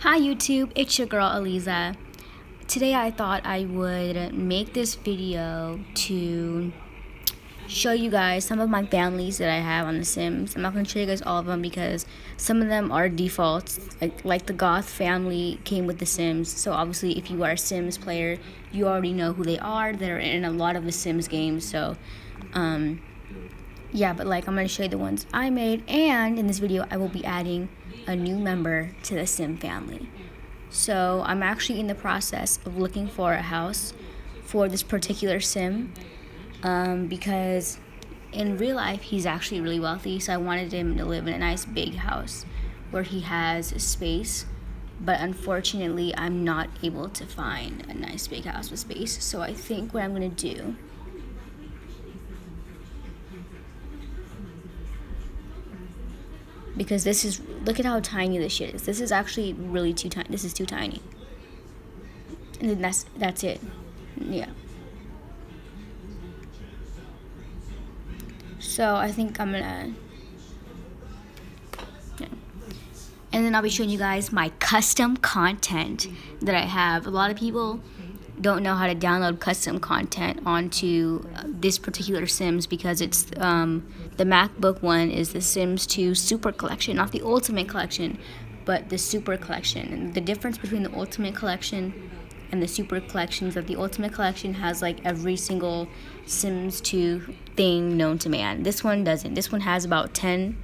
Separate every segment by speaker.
Speaker 1: Hi YouTube, it's your girl Aliza. Today I thought I would make this video to show you guys some of my families that I have on The Sims. I'm not going to show you guys all of them because some of them are defaults. Like the Goth family came with The Sims, so obviously if you are a Sims player, you already know who they are. They're in a lot of The Sims games, so yeah, but I'm going to show you the ones I made, and in this video I will be adding a new member to the Sim family. So I'm actually in the process of looking for a house for this particular Sim because in real life he's actually really wealthy, so I wanted him to live in a nice big house where he has space, but unfortunately I'm not able to find a nice big house with space. So I think what I'm going to do because this is, look at how tiny this shit is. This is actually really too tiny. This is too tiny. And then that's it. Yeah. So I think I'm gonna, yeah. And then I'll be showing you guys my custom content that I have. A lot of people don't know how to download custom content onto this particular Sims because it's the MacBook one is the Sims 2 Super Collection, not the Ultimate Collection, but the Super Collection. And the difference between the Ultimate Collection and the Super Collection is that the Ultimate Collection has like every single Sims 2 thing known to man. This one doesn't. This one has about 10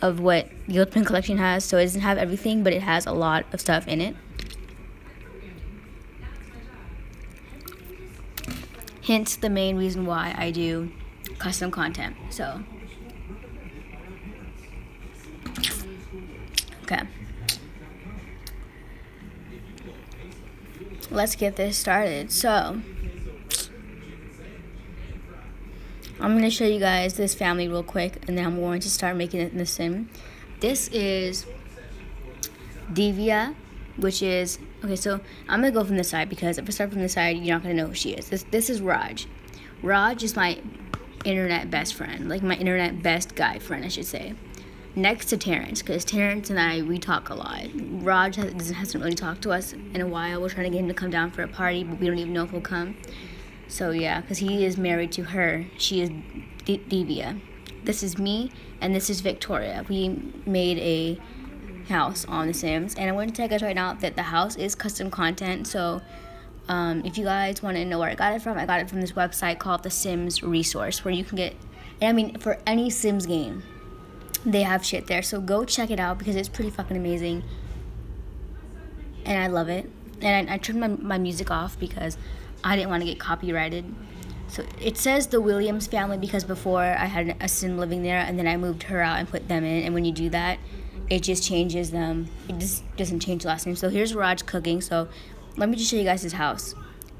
Speaker 1: of what the Ultimate Collection has, so it doesn't have everything, but it has a lot of stuff in it. Hence the main reason why I do custom content. So, okay. Let's get this started. So, I'm going to show you guys this family real quick, and then I'm going to start making it in the Sim. This is Divya, which is, okay, so I'm going to go from the side because if I start from the side, you're not going to know who she is. This is Raj. Raj is my internet best friend, like my internet best guy friend, I should say. Next to Terrence, because Terrence and I, we talk a lot. Raj hasn't really talked to us in a while. We're trying to get him to come down for a party, but we don't even know if he'll come. So yeah, because he is married to her. She is Divya. This is me, and this is Victoria. We made a house on The Sims, and I'm going to tell you guys right now that the house is custom content. So if you guys want to know where I got it from this website called The Sims Resource, where you can get, and I mean, for any Sims game they have shit there, so go check it out because it's pretty fucking amazing and I love it. And I turned my music off because I didn't want to get copyrighted. So it says the Williams family because before I had a Sim living there, and then I moved her out and put them in, and when you do that it just changes them. It just doesn't change the last name. So here's Raj cooking. So let me just show you guys his house.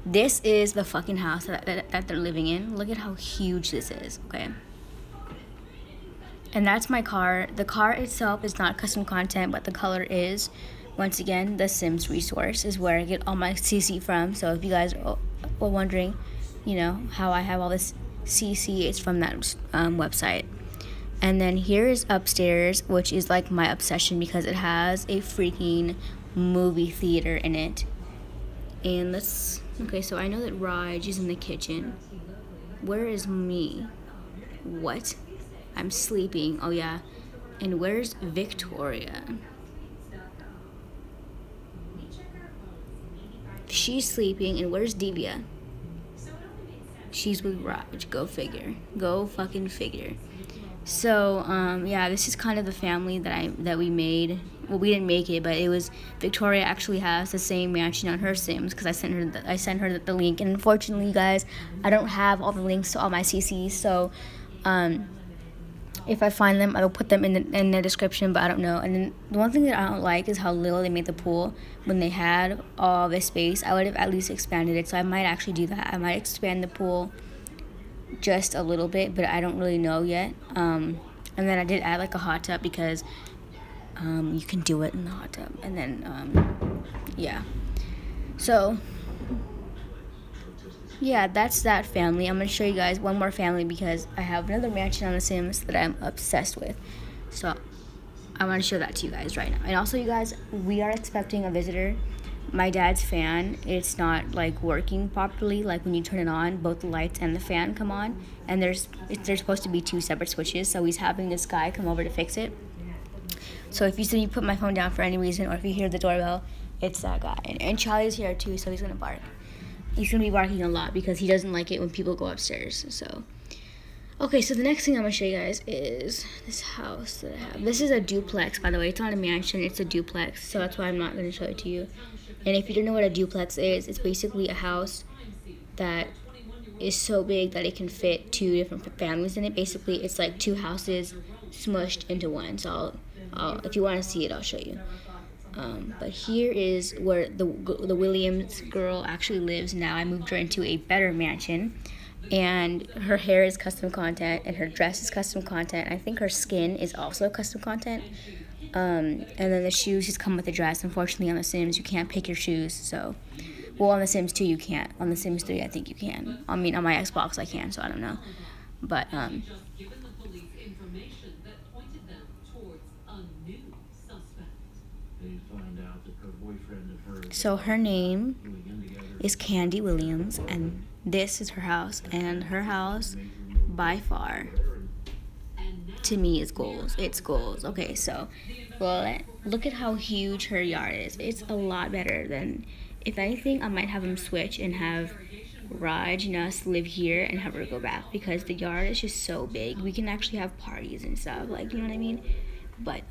Speaker 1: This is the fucking house that they're living in. Look at how huge this is, okay? And that's my car. The car itself is not custom content, but the color is. Once again, The Sims Resource is where I get all my CC from. So if you guys were wondering, you know, how I have all this CC, it's from that website. And then here is upstairs, which is like my obsession because it has a freaking movie theater in it. And okay, so I know that Raj is in the kitchen. Where is me? What? I'm sleeping. Oh yeah. And where's Victoria? She's sleeping. And where's Divya? She's with Raj. Go figure. Go fucking figure. So yeah, this is kind of the family that we made. Well, we didn't make it, but it was, Victoria actually has the same mansion on her Sims because I sent her the link. And unfortunately, you guys, I don't have all the links to all my CCs. So if I find them, I will put them in the description. But I don't know. And then the one thing that I don't like is how little they made the pool when they had all this space. I would have at least expanded it. So I might actually do that. I might expand the pool just a little bit, but I don't really know yet. And then I did add like a hot tub because you can do it in the hot tub. And then yeah, so yeah, that's that family. I'm gonna show you guys one more family because I have another mansion on The Sims that I'm obsessed with. So I want to show that to you guys right now. And also, you guys, we are expecting a visitor. My dad's fan, it's not like working properly. Like when you turn it on, both the lights and the fan come on, and there's supposed to be 2 separate switches. So he's having this guy come over to fix it. So if you see me put my phone down for any reason, or if you hear the doorbell, it's that guy. And Charlie's here too, so he's gonna bark. He's gonna be barking a lot because he doesn't like it when people go upstairs. So, okay, so the next thing I'm gonna show you guys is this house that I have. This is a duplex, by the way. It's not a mansion, it's a duplex. So that's why I'm not gonna show it to you. And if you don't know what a duplex is, it's basically a house that is so big that it can fit 2 different families in it. Basically, it's like 2 houses smushed into one. So if you want to see it, I'll show you. But here is where the Williams girl actually lives now. I moved her into a better mansion, and her hair is custom content, and her dress is custom content. I think her skin is also custom content. And then the shoes just come with the dress. Unfortunately, on The Sims, you can't pick your shoes. So, well, on The Sims 2, you can't. On The Sims 3, I think you can. I mean, on my Xbox, I can. So I don't know. But so her name is Candy Williams, and this is her house. And her house, by far, to me, is goals. It's goals. Okay, so, well, look at how huge her yard is. It's a lot better than, if anything, I might have them switch and have Raj and us live here and have her go back, because the yard is just so big. We can actually have parties and stuff, like, you know what I mean? But,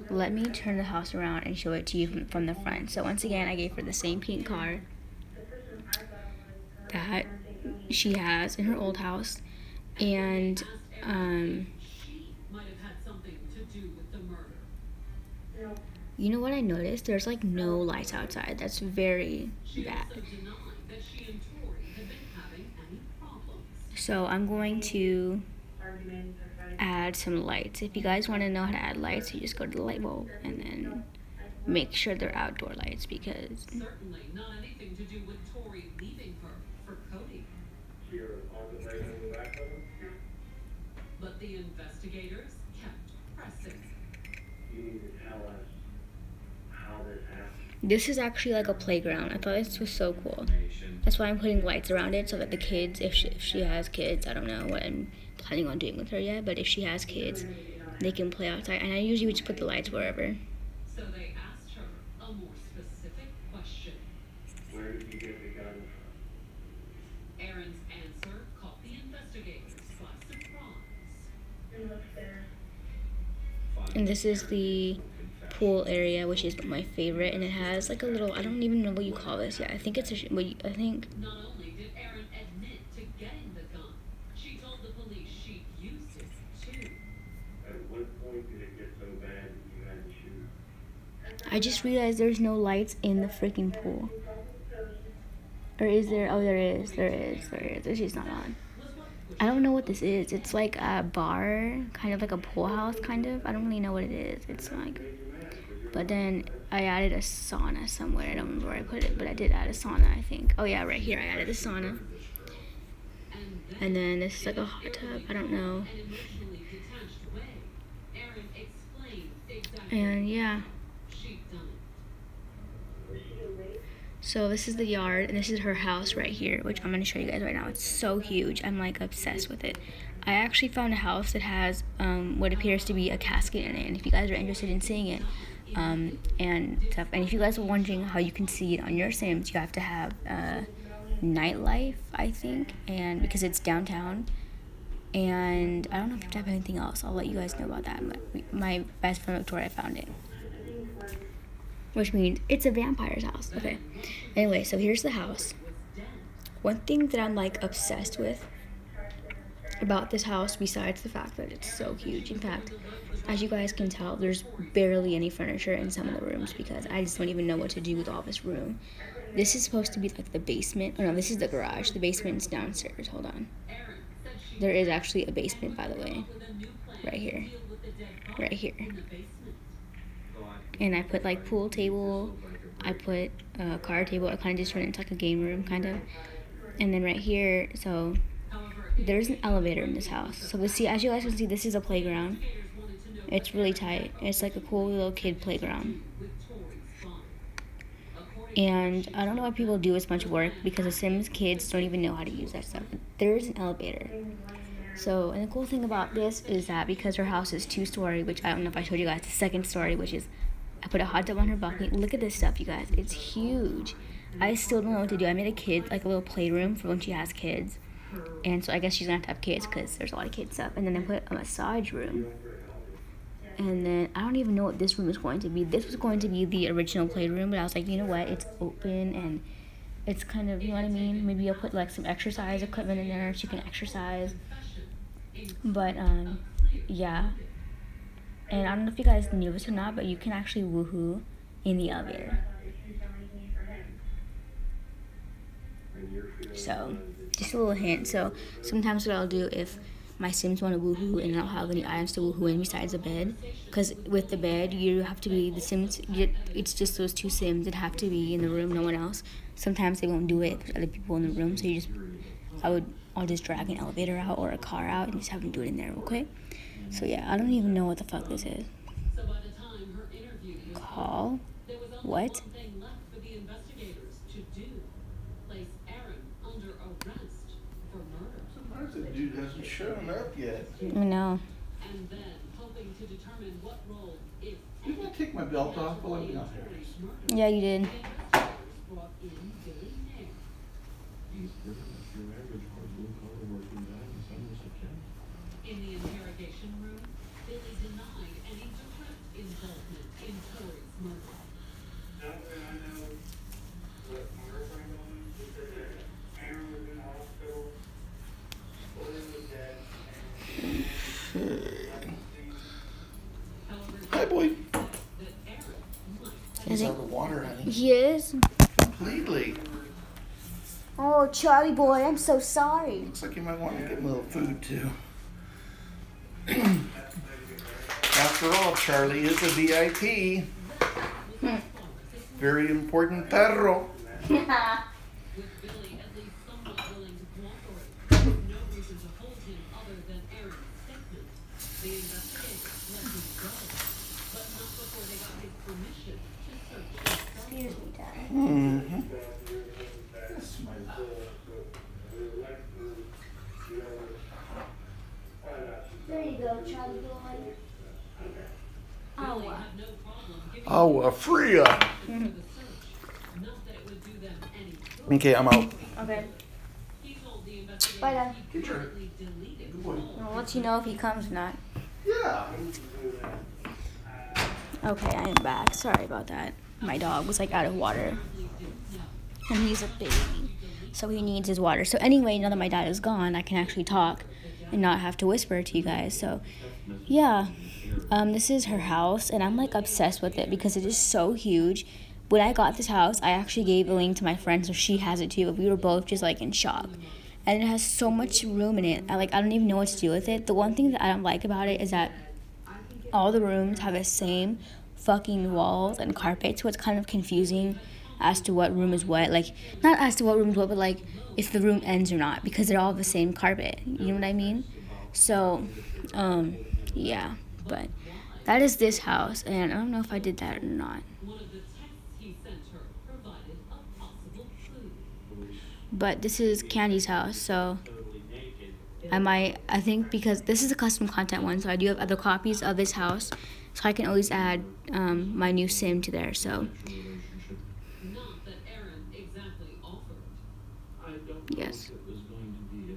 Speaker 1: let me turn the house around and show it to you from the front. So once again, I gave her the same pink car that she has in her old house, and you know what I noticed? There's like no lights outside. That's very bad. So I'm going to add some lights. If you guys want to know how to add lights, you just go to the light bulb and then make sure they're outdoor lights, because certainly not anything to do with Tori leaving her for Cody. But the investigators kept pressing. You need to tell us how this happened. This is actually like a playground. I thought this was so cool. That's why I'm putting lights around it, so that the kids, if she has kids, I don't know what I'm planning on doing with her yet, but if she has kids, they can play outside. And I usually would just put the lights wherever. So they asked her a more specific question. Where did you get the gun from? Aaron's answer caught the investigators by surprise. And this is the pool area, which is my favorite, and it has like a little, I don't even know what you call this yet. I think it's a, I think. Not only did Aaron admit to getting the gun, she told the police she used it too. At what point did it get so bad that you had to shoot? I just realized there's no lights in the freaking pool. Or is there? Oh, there is. It's just not on. I don't know what this is. It's like a bar, kind of like a pool house, kind of. I don't really know what it is. It's like, but then I added a sauna somewhere. I don't remember where I put it, but I did add a sauna, I think. Oh yeah, right here I added a sauna. And then this is like a hot tub. I don't know. And yeah. So this is the yard, and this is her house right here, which I'm going to show you guys right now. It's so huge. I'm like obsessed with it. I actually found a house that has what appears to be a casket in it, and if you guys are interested in seeing it and stuff, and if you guys are wondering how you can see it on your Sims, you have to have nightlife, I think, and because it's downtown. And I don't know if you have to have anything else. I'll let you guys know about that. But my best friend Victoria found it, which means it's a vampire's house. Okay. Anyway, so here's the house. One thing that I'm like obsessed with about this house, besides the fact that it's so huge, in fact, as you guys can tell, there's barely any furniture in some of the rooms because I just don't even know what to do with all this room. This is supposed to be like the basement. Oh no, this is the garage. The basement's downstairs. Hold on. There is actually a basement, by the way. Right here. Right here. And I put like pool table, I put a card table. I kind of just turned it into like a game room kind of. And then right here, so there's an elevator in this house. So let's see, as you guys can see, this is a playground. It's really tight. It's like a cool little kid playground. And I don't know why people do as much work because the Sims kids don't even know how to use that stuff. There's an elevator. So, and the cool thing about this is that because her house is 2-story, which I don't know if I showed you guys, the 2nd story, which is, I put a hot tub on her balcony. Look at this stuff, you guys. It's huge. I still don't know what to do. I made a kid, like a little playroom for when she has kids. And so I guess she's going to have kids because there's a lot of kids stuff. And then I put a massage room. And then I don't even know what this room is going to be. This was going to be the original playroom, but I was like, you know what? It's open and it's kind of, you know what I mean? Maybe I'll put like some exercise equipment in there. She can exercise. But, yeah. And I don't know if you guys knew this or not, but you can actually woohoo in the elevator. So, just a little hint. So, sometimes what I'll do if my Sims want to woohoo and I don't have any items to woohoo in besides a bed, because with the bed, you have to be, the Sims, it's just those 2 Sims that have to be in the room, no one else. Sometimes they won't do it if there's other people in the room, so I'll just drag an elevator out or a car out and just have them do it in there real quick. So yeah, I don't even know what the fuck this is. Call? What?
Speaker 2: Sometimes the dude hasn't shown up yet.
Speaker 1: I know.
Speaker 2: Didn't I take my belt off while I was out there?
Speaker 1: Yeah, you did.
Speaker 3: In the interrogation room, Billy denied any direct involvement in Tori's murder.
Speaker 4: Now that I know what murder went on, because Aaron was in the hospital, William was dead,
Speaker 2: Hi, boy.
Speaker 3: That Aaron might
Speaker 2: He's out of the water, honey.
Speaker 1: He is?
Speaker 2: Completely.
Speaker 1: Oh, Charlie boy, I'm so sorry.
Speaker 2: Looks like you might want to give him a little food, too. After all, Charlie is a VIP. Very important perro.
Speaker 3: with Billy at least somewhat willing to cooperate. No reason to hold him other than Aaron's statement. The investigators let him go, but not before they got his permission to search his cell.
Speaker 1: Excuse me, Dad.
Speaker 2: Mm-hmm. Yes, my love.
Speaker 1: There you go, Charlie boy.
Speaker 3: Billy had no problem giving
Speaker 2: Oh, Freya.
Speaker 3: for the search. Not that it would do them any good.
Speaker 2: Okay, I'm out.
Speaker 1: Okay.
Speaker 3: He told the investigators
Speaker 1: Bye, Dad.
Speaker 3: he currently deleted
Speaker 2: Good boy.
Speaker 1: I'll let you know if he comes or not.
Speaker 2: Yeah.
Speaker 1: Okay, I am back. Sorry about that. My dog was like out of water. And he's a baby. So he needs his water. So anyway, now that my dad is gone, I can actually talk and not have to whisper to you guys. So yeah. This is her house and I'm like obsessed with it because it is so huge. When I got this house, I actually gave a link to my friend so she has it too. We were both just like in shock. And it has so much room in it. I don't even know what to do with it. The one thing that I don't like about it is that all the rooms have the same fucking walls and carpet, so it's kind of confusing as to what room is what. Like, not as to what room is what, but like if the room ends or not, because they're all the same carpet. You know what I mean? So, yeah. But that is this house, and I don't know if I did that or not.
Speaker 3: One of the texts he sent her provided a possible clue.
Speaker 1: But this is Candy's house, so I think because this is a custom content one, so I do have other copies of this house, so I can always add my new sim to there. So
Speaker 3: Not that Aaron exactly offered.
Speaker 1: yes.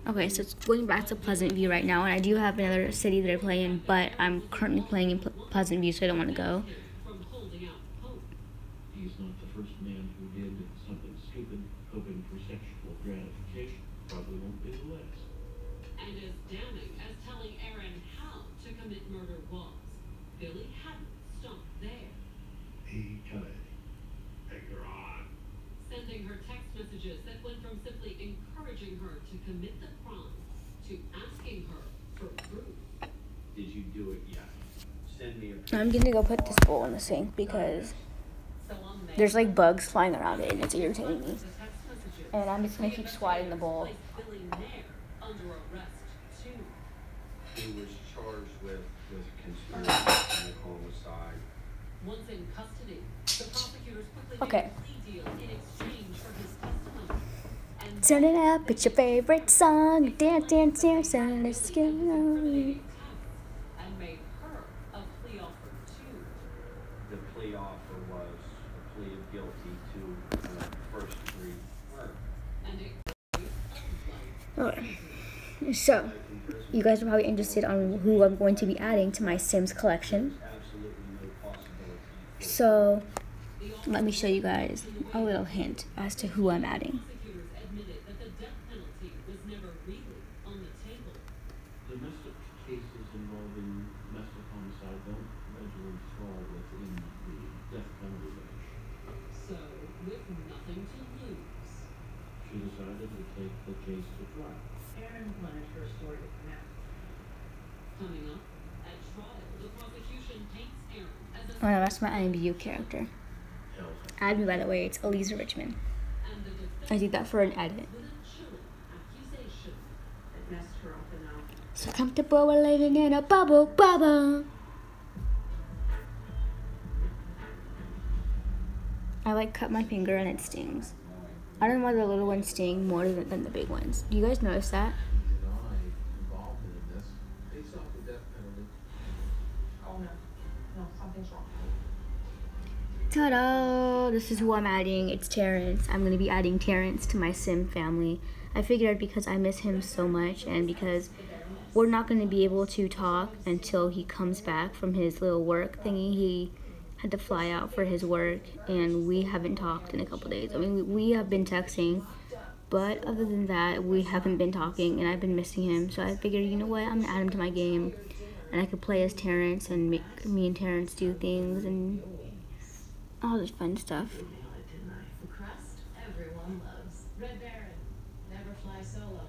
Speaker 1: Okay, so it's going back to Pleasant View right now, and I do have another city that I play in, but I'm currently playing in Pleasant View, so I don't want to go.
Speaker 3: From holding out hope.
Speaker 5: He's not the first man who did something stupid, hoping for sexual gratification. Probably won't be the last.
Speaker 3: And as damning as telling Aaron how to commit murder was, Billy hadn't stopped there.
Speaker 5: He could. Take her on.
Speaker 3: Sending her text messages that went from simply encouraging her to commit the crime to asking her for proof.
Speaker 5: Did you do it yet? Send me a
Speaker 1: I'm gonna go put this bowl in the sink because
Speaker 3: So on May,
Speaker 1: there's like bugs flying around it, and it's irritating me.
Speaker 3: the text messages
Speaker 1: And I'm just gonna keep swatting the bowl.
Speaker 3: placed Billy Nair under arrest
Speaker 6: who was charged with conspiracy and homicide.
Speaker 3: Once in custody, the prosecutors quickly
Speaker 1: Okay.
Speaker 3: made a plea deal in exchange for his testimony. And
Speaker 1: Turn it up, it's your favorite song. Dance, dance, dance, and let's go.
Speaker 3: and made her a plea offer too.
Speaker 6: The plea offer was a plea of guilty to first degree murder.
Speaker 3: And it
Speaker 1: Okay. So, you guys are probably interested on who I'm going to be adding to my Sims collection.
Speaker 6: Absolutely no possibility.
Speaker 1: So, let me show you guys a little hint as to who I'm adding.
Speaker 3: prosecutors admitted that the death penalty was never really on the table.
Speaker 5: Domestic cases involving domestic homicide don't regularly fall within the death penalty range.
Speaker 3: So, with nothing to lose,
Speaker 5: She decided to take the case to trial.
Speaker 7: Erin wanted her story to come out.
Speaker 3: coming up at trial, the prosecution paints Aaron as a
Speaker 1: Oh no, that's my IMBU character.
Speaker 5: Hell,
Speaker 1: Add me, by the way, it's Elisa Richmond.
Speaker 3: and the defense
Speaker 1: I did that for an edit.
Speaker 3: with a chilling accusation.
Speaker 7: It messed her up enough.
Speaker 1: So comfortable we're living in a bubble, bubble. I like cut my finger and it stings. I don't know why the little ones sting more than the big ones. Do you guys notice that?
Speaker 5: deny involvement in this. Takes off the death penalty.
Speaker 7: Oh no. No, something's wrong.
Speaker 1: Ta-da! This is who I'm adding. It's Terrence. I'm going to be adding Terrence to my Sim family. I figured because I miss him so much and because we're not going to be able to talk until he comes back from his little work thingy. He had to fly out for his work and we haven't talked in a couple days. I mean, we have been texting, but other than that, we haven't been talking and I've been missing him. So I figured, you know what, I'm going to add him to my game and I could play as Terrence and make me and Terrence do things and all this fun stuff.
Speaker 8: The crust everyone loves. Red Baron, never fly solo.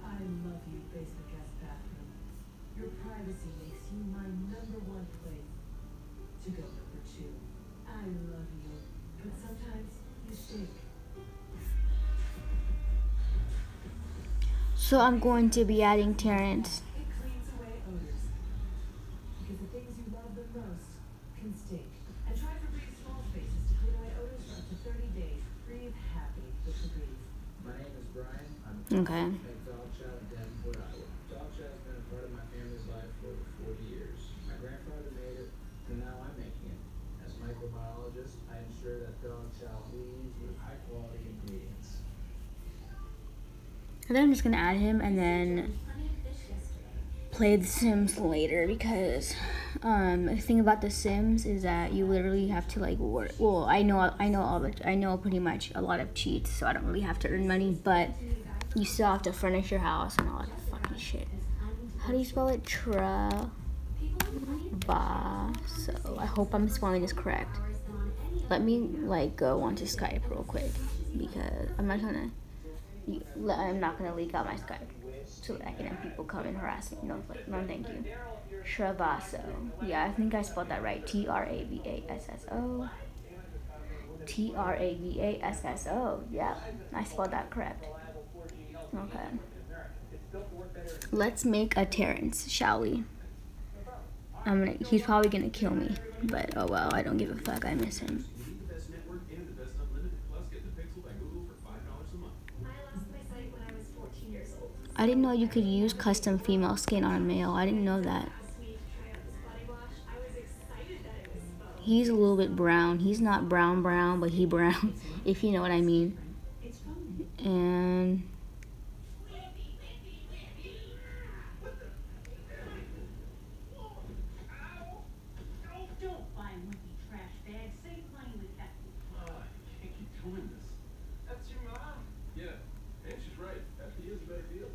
Speaker 7: I love you, basement guest bathroom. Your privacy makes you my #1 place to go #2. I love you, but sometimes you stink.
Speaker 1: So I'm going to be adding Terrence.
Speaker 7: It cleans away odors. Because the things you love the most can stink. And try Febreze small spaces to clean away odors for up to 30 days. Breathe happy with Febreze.
Speaker 9: My name is Brian. I'm
Speaker 1: Okay.
Speaker 9: at Dog Chow in Davenport, Iowa. Dog Chow has been a part of my family's life for over 40 years. My grandfather made it, and now I'm making it. As a microbiologist, I ensure that Dog Chow leads with high-quality ingredients.
Speaker 1: I think I'm just going to add him and then play The Sims later because the thing about The Sims is that you literally have to like work. Well, I know pretty much a lot of cheats, so I don't really have to earn money, but you still have to furnish your house and all that fucking shit. How do you spell it? Ba. So I hope I'm spelling this correct. Let me like go onto Skype real quick because I'm not gonna leak out my Skype so that I can have people come and harass me. No, thank you. Travasso. Yeah, I think I spelled that right. Travasso. Travasso. Yeah, I spelled that correct. Okay. Let's make a Terrence, shall we? He's probably gonna kill me, but oh well, I don't give a fuck. I miss him.
Speaker 10: Need the best network and the best unlimited plus. Get the Pixel by Google for $5 a month.
Speaker 8: I lost my sight when I was 14 years old.
Speaker 1: I didn't know you could use custom female skin on a male. I didn't know that.
Speaker 8: Asked me to try out this body wash. I was excited that it was faux.
Speaker 1: He's a little bit brown. He's not brown, but he brown, if you know what I mean.
Speaker 7: It's fun.
Speaker 1: And
Speaker 7: Don't buy wimpy trash bags. Save money with Hefty.
Speaker 10: I can't keep doing this.
Speaker 4: That's your mom.
Speaker 10: Yeah, and she's right. Hefty is a better deal.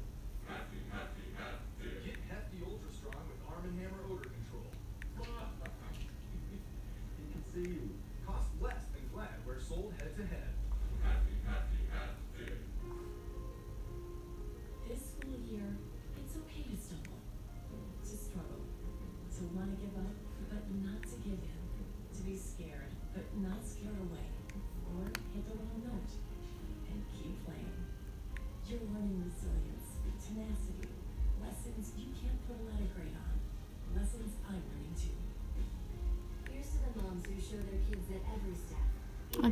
Speaker 10: Get Hefty Ultra Strong with Arm & Hammer odor control. He can see you. Cost less than Glad, where sold head to head.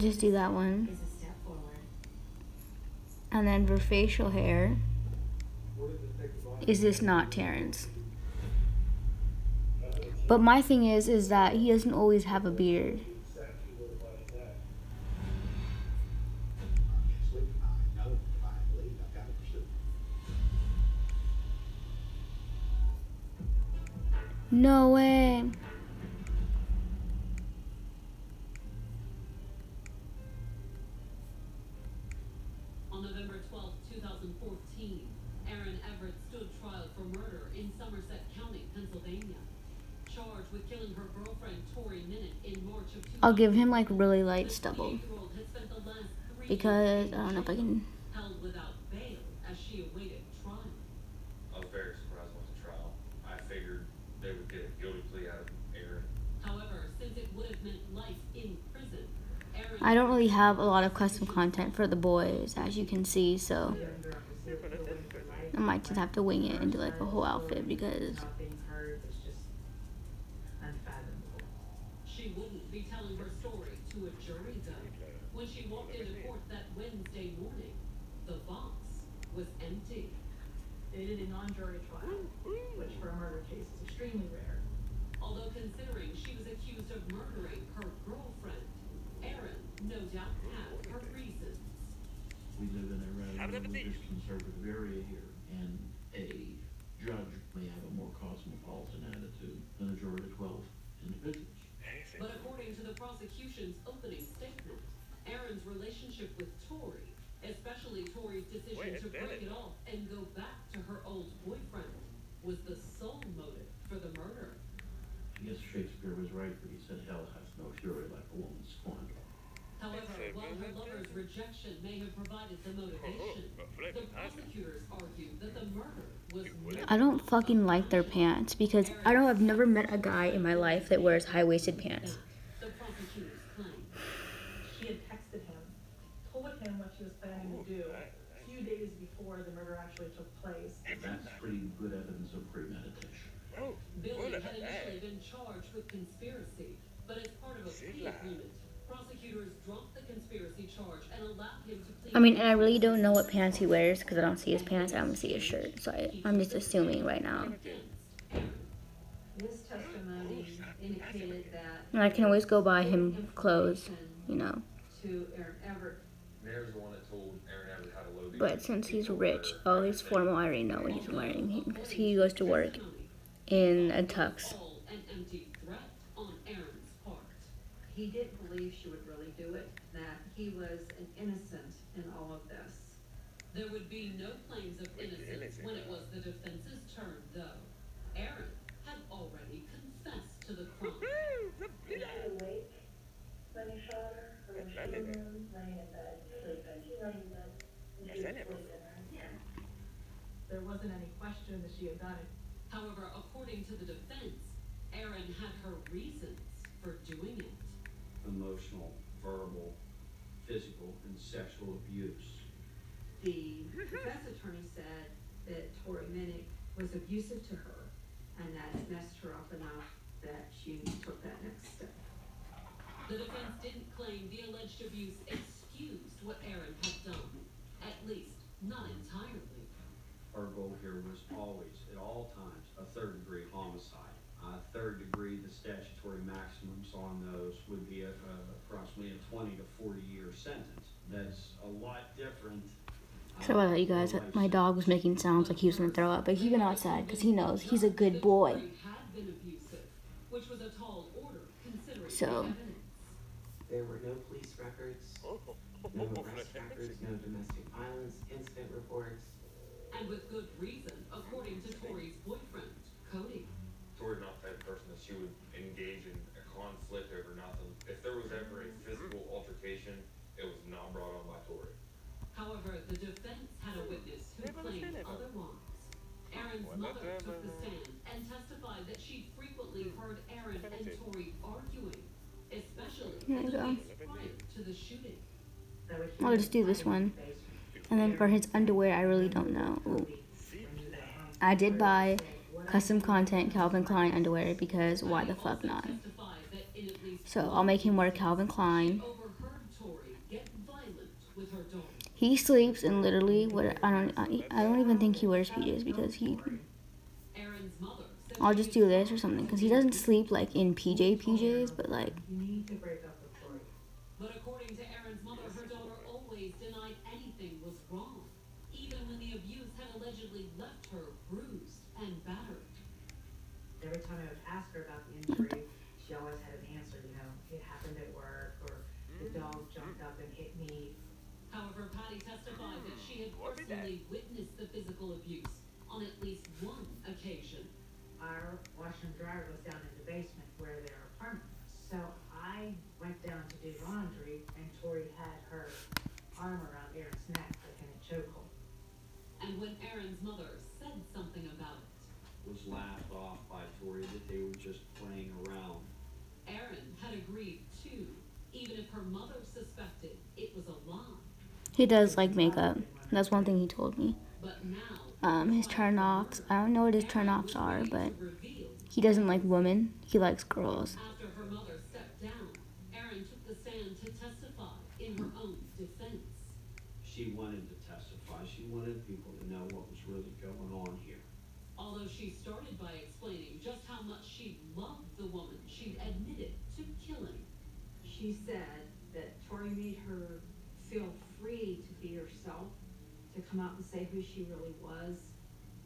Speaker 1: just do that one.
Speaker 7: is a step forward.
Speaker 1: And then for facial hair, is this not Terrence? But my thing is that he doesn't always have a beard. No way.
Speaker 3: On November 12, 2014, Aaron Everett stood trial for murder in Somerset County, Pennsylvania. Charged with killing her girlfriend, Tori Minnick, in March of 2014.
Speaker 1: I'll give him like really light stubble.
Speaker 3: The 28-year-old had spent the last 3
Speaker 1: Because
Speaker 3: days
Speaker 1: I don't know if I can.
Speaker 3: held without bail as she awaited trial.
Speaker 10: I was very surprised with the trial. I figured they would get a guilty plea out of Aaron.
Speaker 3: However, since it would have meant life in prison, Aaron
Speaker 1: I don't really have a lot of custom content for the boys, as you can see, so I might just have to wing it and do like a whole outfit because
Speaker 7: Nothing's heard, it's just unfathomable.
Speaker 3: she wouldn't be telling her story to a jury though. When she walked into court that Wednesday morning, the box was empty.
Speaker 11: They did a non-jury trial, which for a murder case is extremely rare.
Speaker 3: Although considering she was accused of murdering her girlfriend, Aaron no doubt had her reasons.
Speaker 5: We live in a rather religious conservative area here, and a judge may have a more cosmopolitan attitude than a jury of 12 individuals.
Speaker 3: But according to the prosecution's opening statement, Aaron's relationship with Tori, especially Tori's decision to break it off and go back to her old boyfriend, was the sole motive for the murder.
Speaker 5: I guess Shakespeare was right when he said hell has no fury like a woman scorned.
Speaker 3: However, while her lover's rejection may have provided the motivation, the prosecutors argued that the murder was
Speaker 1: I don't fucking like their pants because I've never met a guy in my life that wears high-waisted pants.
Speaker 3: the prosecutors claim.
Speaker 11: She had texted him, told him what she was planning to do a few days before the murder actually took place.
Speaker 5: That's pretty good evidence of premeditation.
Speaker 3: Billy had initially been charged with conspiracy, but as part of a plea agreement, prosecutors dropped the conspiracy charge and allowed him to plead.
Speaker 1: I mean, and I really don't know what pants he wears because I don't see his pants, I don't see his shirt. So I'm just assuming right now.
Speaker 12: His testimony indicated that
Speaker 1: And I can always go buy him clothes, you know.
Speaker 12: to Aaron Everett.
Speaker 10: Mayor's the one that told Aaron Everett how to load the
Speaker 1: But since he's rich, all he's formal, I already know what he's wearing because he goes to work in a tux.
Speaker 3: All an empty threat on Aaron's part.
Speaker 12: He didn't believe she would really do it, that he was an innocent in all of this.
Speaker 3: There would be no claims of innocence when it was the defense's turn, though. Aaron had already confessed to the crime.
Speaker 4: Was she awake when you shot her? Or was she laying in bed, sleeping? She laying in bed. And she was sleeping, right? Yeah.
Speaker 11: There wasn't any question that she had done it.
Speaker 3: However, according to the defense, Aaron had her reasons for doing it.
Speaker 6: Emotional, verbal, physical, and sexual abuse.
Speaker 12: The defense attorney said that Tori Minnick was abusive to her and that it messed her up enough that she took that next step.
Speaker 3: The defense didn't claim the alleged abuse excused what Aaron had done, at least not entirely.
Speaker 6: Our goal here was always, at all times, a third-degree homicide. Third degree, the statutory maximums on those would be approximately a 20 to 40-year sentence. That's a lot different.
Speaker 1: Sorry about that, you guys. My dog was making sounds like he was gonna throw up, but he went outside because he knows he's a good boy.
Speaker 3: Had been abusive, which was a tall order considering
Speaker 1: So.
Speaker 3: the evidence.
Speaker 13: There were no police records, no arrest records, no domestic violence incident reports.
Speaker 3: And with good reason, according to Tori's boyfriend, Cody.
Speaker 10: Tori's not the type of person that she would engage in a conflict over nothing. If there was ever a physical altercation, it was not brought on by Tori.
Speaker 3: However, the defense had a witness who claimed otherwise. Aaron's mother took the stand and testified that she frequently heard Aaron and Tori arguing, especially
Speaker 1: There
Speaker 3: in
Speaker 1: you
Speaker 3: the
Speaker 1: go.
Speaker 3: weeks prior to the shooting.
Speaker 1: I'll just do this one. And then for his underwear, I really don't know. Ooh. I did buy custom content Calvin Klein underwear because why the fuck not? So I'll make him wear Calvin Klein.
Speaker 3: Overheard Tori
Speaker 1: He sleeps in literally what I don't even think he wears PJs because
Speaker 3: Aaron's mother said
Speaker 1: I'll just do this or something because he doesn't sleep like in PJs, but like
Speaker 7: You need to break up with Tori.
Speaker 3: But according to Aaron's mother, her daughter always denied anything was wrong, even when the abuse had allegedly left her bruised and battered.
Speaker 7: Every time I would ask her about the injury, she always had an answer, you know, it happened at work, or the dog jumped up and hit me.
Speaker 3: However, Patty testified that she had personally witnessed the physical abuse on at least one occasion.
Speaker 7: Our washer and dryer was down in the basement where their apartment was. So I went down to do laundry, and Tori had her arm around Aaron's neck, like in a chokehold.
Speaker 3: And when Aaron's mother said something about it,
Speaker 6: Was laughed off by Tori that they were just playing around.
Speaker 3: Aaron had agreed too, even if her mother suspected it was a lie.
Speaker 1: he does like makeup. That's one thing he told me.
Speaker 3: But now,
Speaker 1: His turn-offs, I don't know what his turn-offs are, but
Speaker 3: revealed
Speaker 1: he doesn't like women. He likes girls.
Speaker 3: after her mother stepped down, Aaron took the stand to testify in her own defense.
Speaker 6: She wanted to testify. She wanted people to know what was really going on here.
Speaker 3: Although she started by explaining just how much she loved the woman she'd admitted to killing.
Speaker 12: She said that Tori made her feel free to be herself, to come out and say who she really was.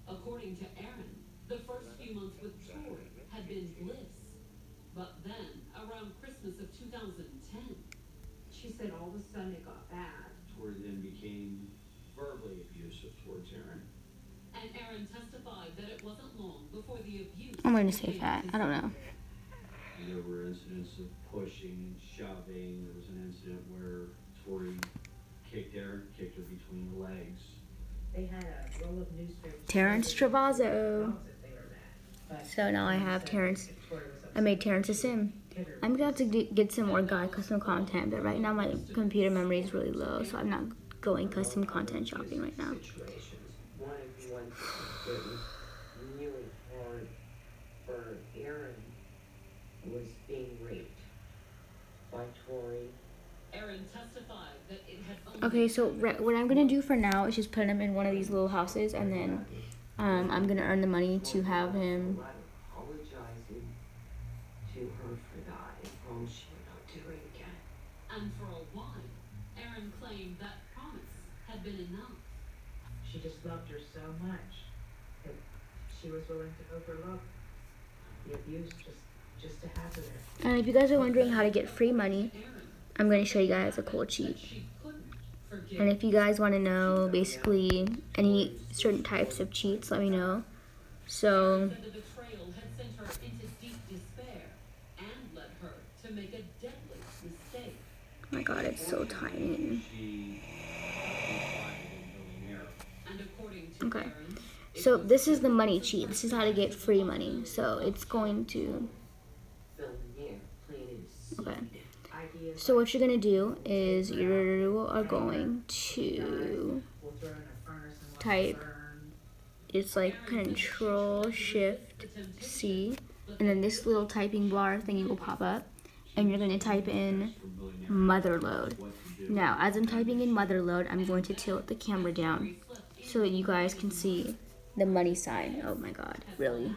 Speaker 3: According to Aaron, the first few months with Tori had been bliss. But then, around Christmas of 2010,
Speaker 12: She said all of a sudden it got bad.
Speaker 6: Tori then became verbally abusive towards Aaron.
Speaker 3: and Aaron testified that it wasn't long before the abuse.
Speaker 1: I'm going to say fat. I don't know.
Speaker 6: And there were incidents of pushing and shoving. There was an incident where Tori kicked Aaron, kicked her between the legs.
Speaker 7: They had a roll of newspapers.
Speaker 1: Terrence Travazo.
Speaker 7: But
Speaker 1: So now I have Terrence. I made Terrence a sim. I'm gonna have to get some more guy custom content, but right now my computer memory is really low, so I'm not going custom content shopping right now.
Speaker 13: Situations. One of the ones that was really hard for Aaron was being raped by Tori.
Speaker 3: Aaron testified that it had only
Speaker 1: Okay, so what I'm gonna do for now is just put him in one of these little houses, and then I'm gonna earn the money to have him.
Speaker 13: Apologizing to her for that and promised she would not do it again.
Speaker 3: And for a while, Aaron claimed that promise had been enough.
Speaker 7: she just loved her so much that she was willing to overlook the abuse just to have her there.
Speaker 1: And if you guys are wondering how to get free money, I'm gonna show you guys a cool cheat.
Speaker 3: She couldn't forgive.
Speaker 1: And if you guys want to know basically any certain types of cheats, let me know. So
Speaker 3: Said the betrayal had sent her into deep despair and led her to make a deadly mistake.
Speaker 1: oh my god, it's so tiny.
Speaker 6: She confided in Aaron.
Speaker 3: And according to
Speaker 1: Okay.
Speaker 3: Aaron,
Speaker 1: So this is the money cheat. This is how to get free money. So it's going to
Speaker 13: Film in there, planting a seed.
Speaker 1: okay.
Speaker 7: Ideas
Speaker 1: So what you're gonna do is you are going to
Speaker 7: we'll throw in a furnace and let
Speaker 1: type.
Speaker 7: it burn.
Speaker 1: It's like Control Shift C, and then this little typing bar thingy will pop up, and you're gonna type in motherload. Now, as I'm typing in motherload, I'm going to tilt the camera down so that you guys can see the money sign. Oh my god, really?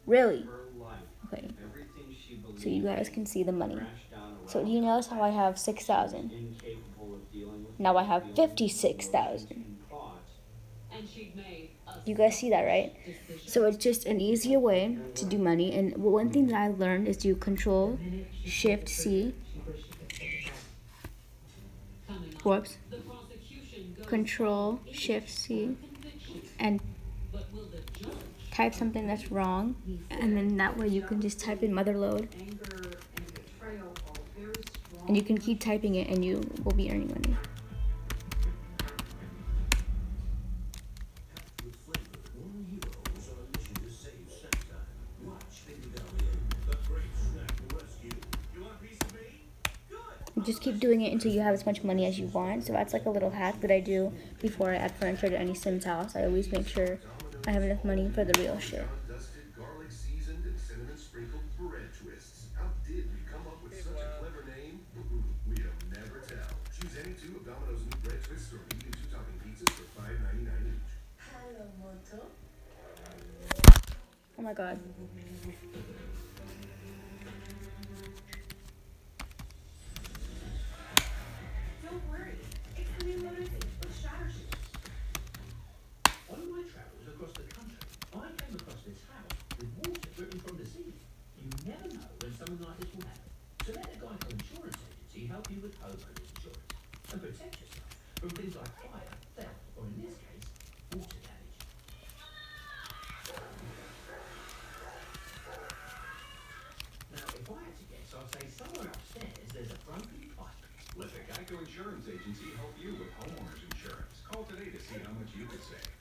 Speaker 1: Really?
Speaker 6: Her life,
Speaker 1: Okay,
Speaker 6: everything she believed,
Speaker 1: so you guys can see the money.
Speaker 6: crashed down
Speaker 1: So
Speaker 6: around
Speaker 1: do you notice how I have 6,000?
Speaker 6: incapable of dealing with
Speaker 1: Now I have
Speaker 6: feelings,
Speaker 1: 56,000.
Speaker 6: and thoughts.
Speaker 3: and she'd made a
Speaker 1: You guys see that, right?
Speaker 3: decision.
Speaker 1: So it's just an easier way to do money. And one thing that I learned is do Control Shift C.
Speaker 7: She wished she could take it back.
Speaker 3: Coming up,
Speaker 1: Whoops.
Speaker 3: the prosecution goes
Speaker 1: Control
Speaker 3: on
Speaker 1: Shift C
Speaker 3: conviction.
Speaker 1: and
Speaker 3: But will the judge
Speaker 1: type something that's wrong, and then that way you can just type in motherload,
Speaker 12: Anger and betrayal are very strong.
Speaker 1: and you can keep typing it, and you will be earning money.
Speaker 14: With flavor, one hero is on a mission to save snack time. Watch Baby Valley, the great snack rescue. You want a piece of me? Good.
Speaker 1: You just keep doing it until you have as much money as you want. So that's like a little hack that I do before I add furniture to any Sims house. I always make sure I have enough money for the real shit.
Speaker 14: Dusted, garlic seasoned, and cinnamon sprinkled bread twists. How did we come up with such a clever name? We'll never tell. Choose any two of Domino's new bread twists or medium
Speaker 1: Oh my god.
Speaker 8: Don't worry. It's the new motorcade with shatter shoes.
Speaker 14: On my travels across the country, I came across this house with water dripping from the ceiling. You never know when something like this will happen. So let a Geico insurance agency help you with homeowners insurance and protect yourself from things like fire, theft, or in this case, water damage. Now, if I had to guess, I'd say somewhere upstairs there's a broken pipe.
Speaker 15: Let the Geico Insurance Agency help you with homeowners insurance. Call today to see how much you could save.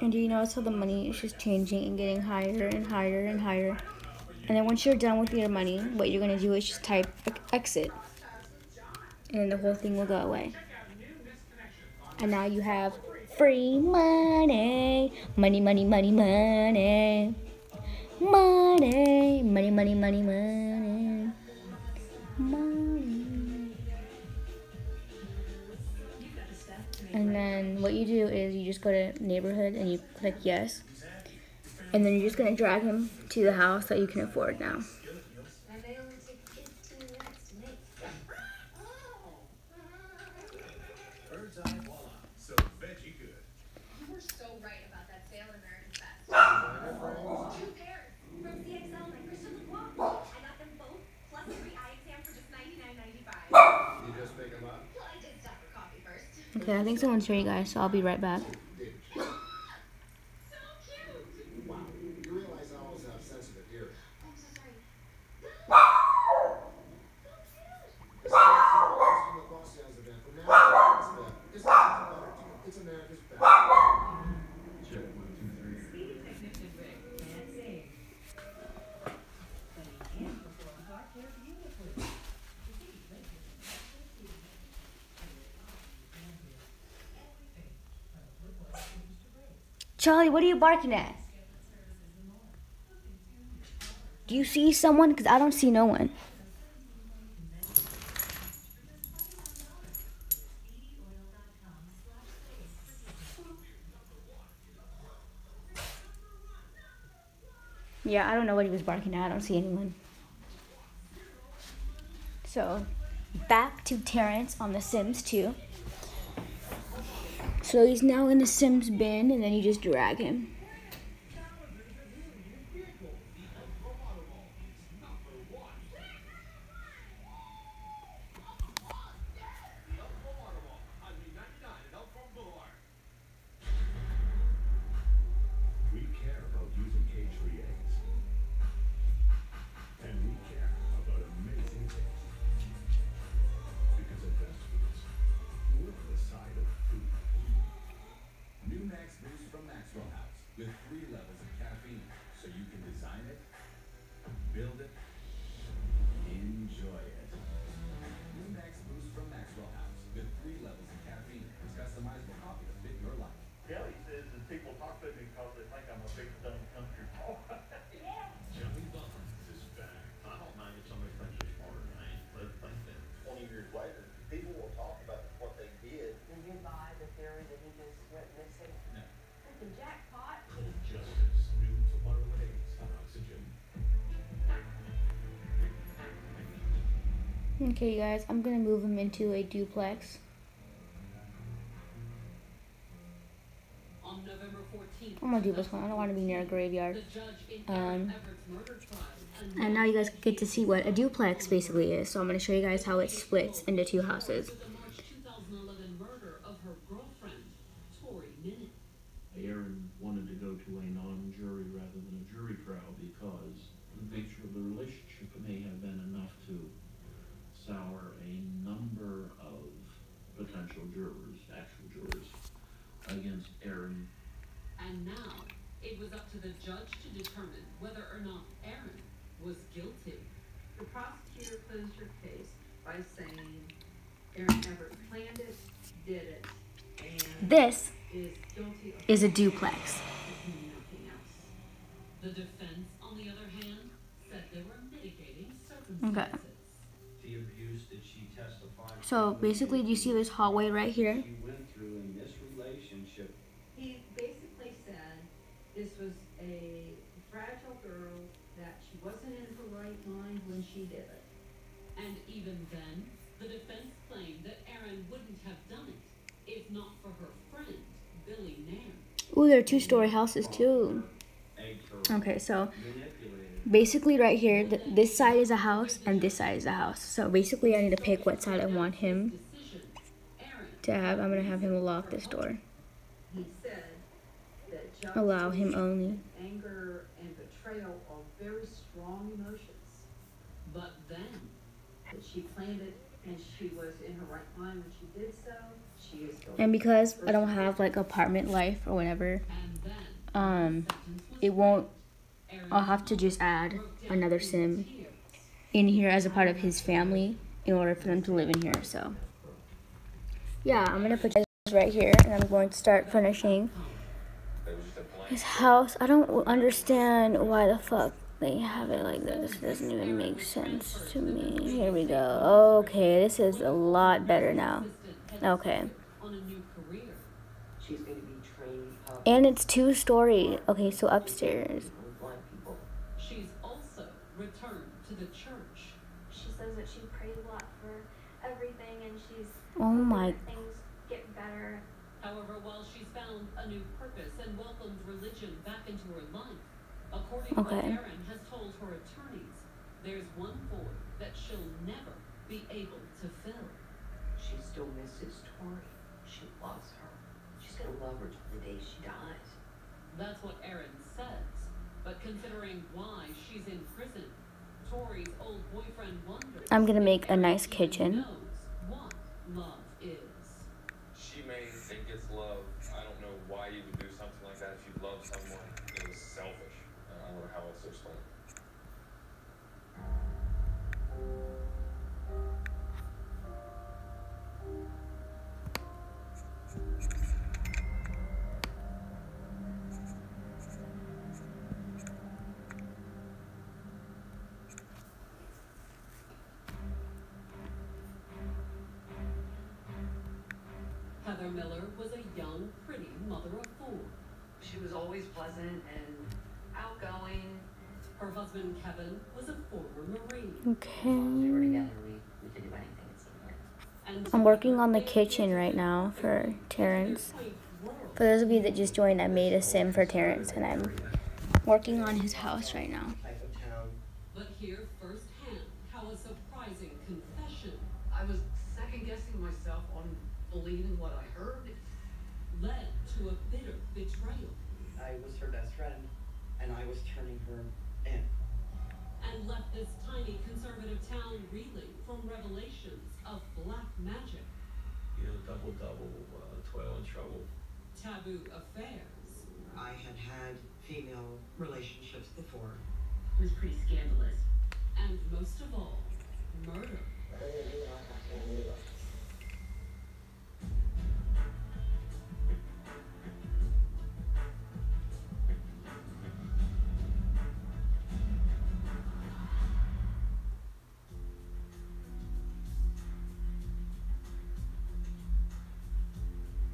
Speaker 1: And do you notice how the money is just changing and getting higher and higher and higher? And then once you're done with your money, what you're going to do is just type exit. And then the whole thing will go away. And now you have free money. Money, money, money, money. Money, money, money, money, money. Money. And then what you do is you just go to neighborhood and you click yes. And then you're just going to drag him to the house that you can afford now.
Speaker 8: And they only take 15 minutes to make.
Speaker 14: Bird's eye, voila.
Speaker 15: So veggie good.
Speaker 8: You were so right about that sale at America's Best. 2 pairs from CXL by Christian Lacroix. I got them both plus a free eye exam for just $99.95.
Speaker 6: You just pick them up?
Speaker 8: Well, I did stop for coffee first.
Speaker 1: Okay, I think someone's here, you guys, so I'll be right back.
Speaker 14: Wow, you realize I always have sensitive hearing.
Speaker 8: I'm so sorry.
Speaker 14: This is the lacrosse sales event from now on. It's better deal. It's America's Best.
Speaker 5: Check 1, 2, 3.
Speaker 7: Speedy technician Rick can't sing. But he can perform car care beautifully. You see, Rick is an excellent speedy technician. And everything from woodwork to brakes.
Speaker 1: Charlie, what are you barking at? Do you see someone? Because I don't see no one. Yeah, I don't know what he was barking at. I don't see anyone. So, back to Terrence on The Sims 2. So he's now in the Sims bin, and then you just drag him.
Speaker 15: We care about using cage-free eggs. And we care about amazing taste. Because at Best Foods, we're on the side of food.
Speaker 14: New Max Boost from Maxwell House with 3 levels of caffeine, so you can design it, build it, enjoy it. New Max Boost from Maxwell House with 3 levels of caffeine. It's customizable coffee to fit your life.
Speaker 4: Kelly says that people talk to me because they think I'm a big dumb country boy.
Speaker 15: Johnny Buffins is back.
Speaker 5: I don't mind if somebody thinks you're smarter than I am. Let them think that.
Speaker 4: 20 years later, people will talk about what they did.
Speaker 13: Did you buy the theory that he just went missing?
Speaker 14: No.
Speaker 13: Freaking jackpot.
Speaker 15: Justice, new tomorrow at 8 on Oxygen.
Speaker 1: Okay, you guys, I'm gonna move him into a duplex.
Speaker 3: On November 14th,
Speaker 1: I'm gonna do this one. I don't want to be near a graveyard.
Speaker 3: the judge in Aaron Everett's murder trial
Speaker 1: And now you guys get to see what a duplex basically is. So I'm gonna show you guys how it splits into 2 houses.
Speaker 3: the March 2011 murder of her girlfriend, Tori Minnick.
Speaker 5: Aaron wanted to go to a non-jury rather than a jury trial because the nature of the relationship may have been enough to sour a number of potential jurors, actual jurors, against Aaron.
Speaker 3: And now, it was up to the judge to determine whether or not Aaron was guilty.
Speaker 12: The prosecutor closed her case by saying Aaron Everett planned it, did it, and
Speaker 1: This
Speaker 12: is guilty of
Speaker 1: is a duplex.
Speaker 12: nothing else.
Speaker 3: The defense, on the other hand, said there were mitigating circumstances.
Speaker 1: Okay.
Speaker 6: The abuse that she testified.
Speaker 1: So basically, do you see this hallway right here?
Speaker 6: She went through in this relationship.
Speaker 12: He basically said this was a fragile girl, that she wasn't in her right mind when she did it.
Speaker 3: And even then, the defense claimed that Erin wouldn't have done it if not for her friend, Billy Nairn.
Speaker 1: Ooh, there are 2-story houses too. Okay, so basically right here, this side is a house and this side is a house. So basically I need to pick what side I want him to have. I'm going to have him lock this door.
Speaker 12: He said that
Speaker 1: Allow him only.
Speaker 12: anger and betrayal are very strong emotions.
Speaker 3: But then,
Speaker 12: That she planned it and she was in her right mind when she did so. She is the
Speaker 1: And because I don't have like apartment life or whatever, it won't, I'll have to just add another sim in here as a part of his family in order for them to live in here. So yeah, I'm gonna put this right here and I'm going to start furnishing his house. I don't understand why the fuck they have it like this. It doesn't even make sense to me. Here we go. Okay, this is a lot better now. Okay.
Speaker 13: She's going to be trained up.
Speaker 1: And it's 2-story. Okay, so upstairs.
Speaker 13: Blind people.
Speaker 3: she's also returned to the church.
Speaker 8: She says that she prays a lot for everything and she's
Speaker 1: Oh my.
Speaker 8: hoping that things get better.
Speaker 3: However, while she's found a new purpose and welcomed religion back into her life, according
Speaker 1: Okay.
Speaker 3: to what Erin has told her attorneys, there's one void that she'll never be able to fill.
Speaker 13: She still misses Tori. She loves her. She's going to love her till the day she dies.
Speaker 3: That's what Erin says. But considering why she's in prison, Tori's old boyfriend wonders
Speaker 1: I'm gonna
Speaker 3: if
Speaker 1: make a
Speaker 3: Erin
Speaker 1: nice
Speaker 3: even
Speaker 1: kitchen.
Speaker 3: knows what love is.
Speaker 10: She may think it's love. I don't know why you would do something like that if you love someone. It was selfish. I don't know how else to explain it.
Speaker 3: Heather Miller was a young, pretty mother of 4.
Speaker 16: She was always pleasant and outgoing.
Speaker 3: Her husband, Kevin, was a former Marine.
Speaker 1: Okay.
Speaker 13: We were together. We could do anything. It seemed like.
Speaker 3: And
Speaker 1: I'm working on the kitchen right now for Terrence. For those of you that just joined, I made a sim for Terrence and I'm working on his house right now.
Speaker 13: Type of town.
Speaker 3: But hear firsthand how a surprising confession
Speaker 16: I was second guessing myself on believing what I heard.
Speaker 3: led to a bitter betrayal
Speaker 13: I was her best friend, and I was turning her in.
Speaker 3: and left this tiny conservative town reeling from revelations of black magic,
Speaker 9: You know, double, toil and trouble.
Speaker 3: taboo affairs,
Speaker 13: I had had female relationships before.
Speaker 16: It was pretty scandalous.
Speaker 3: and most of all, murder.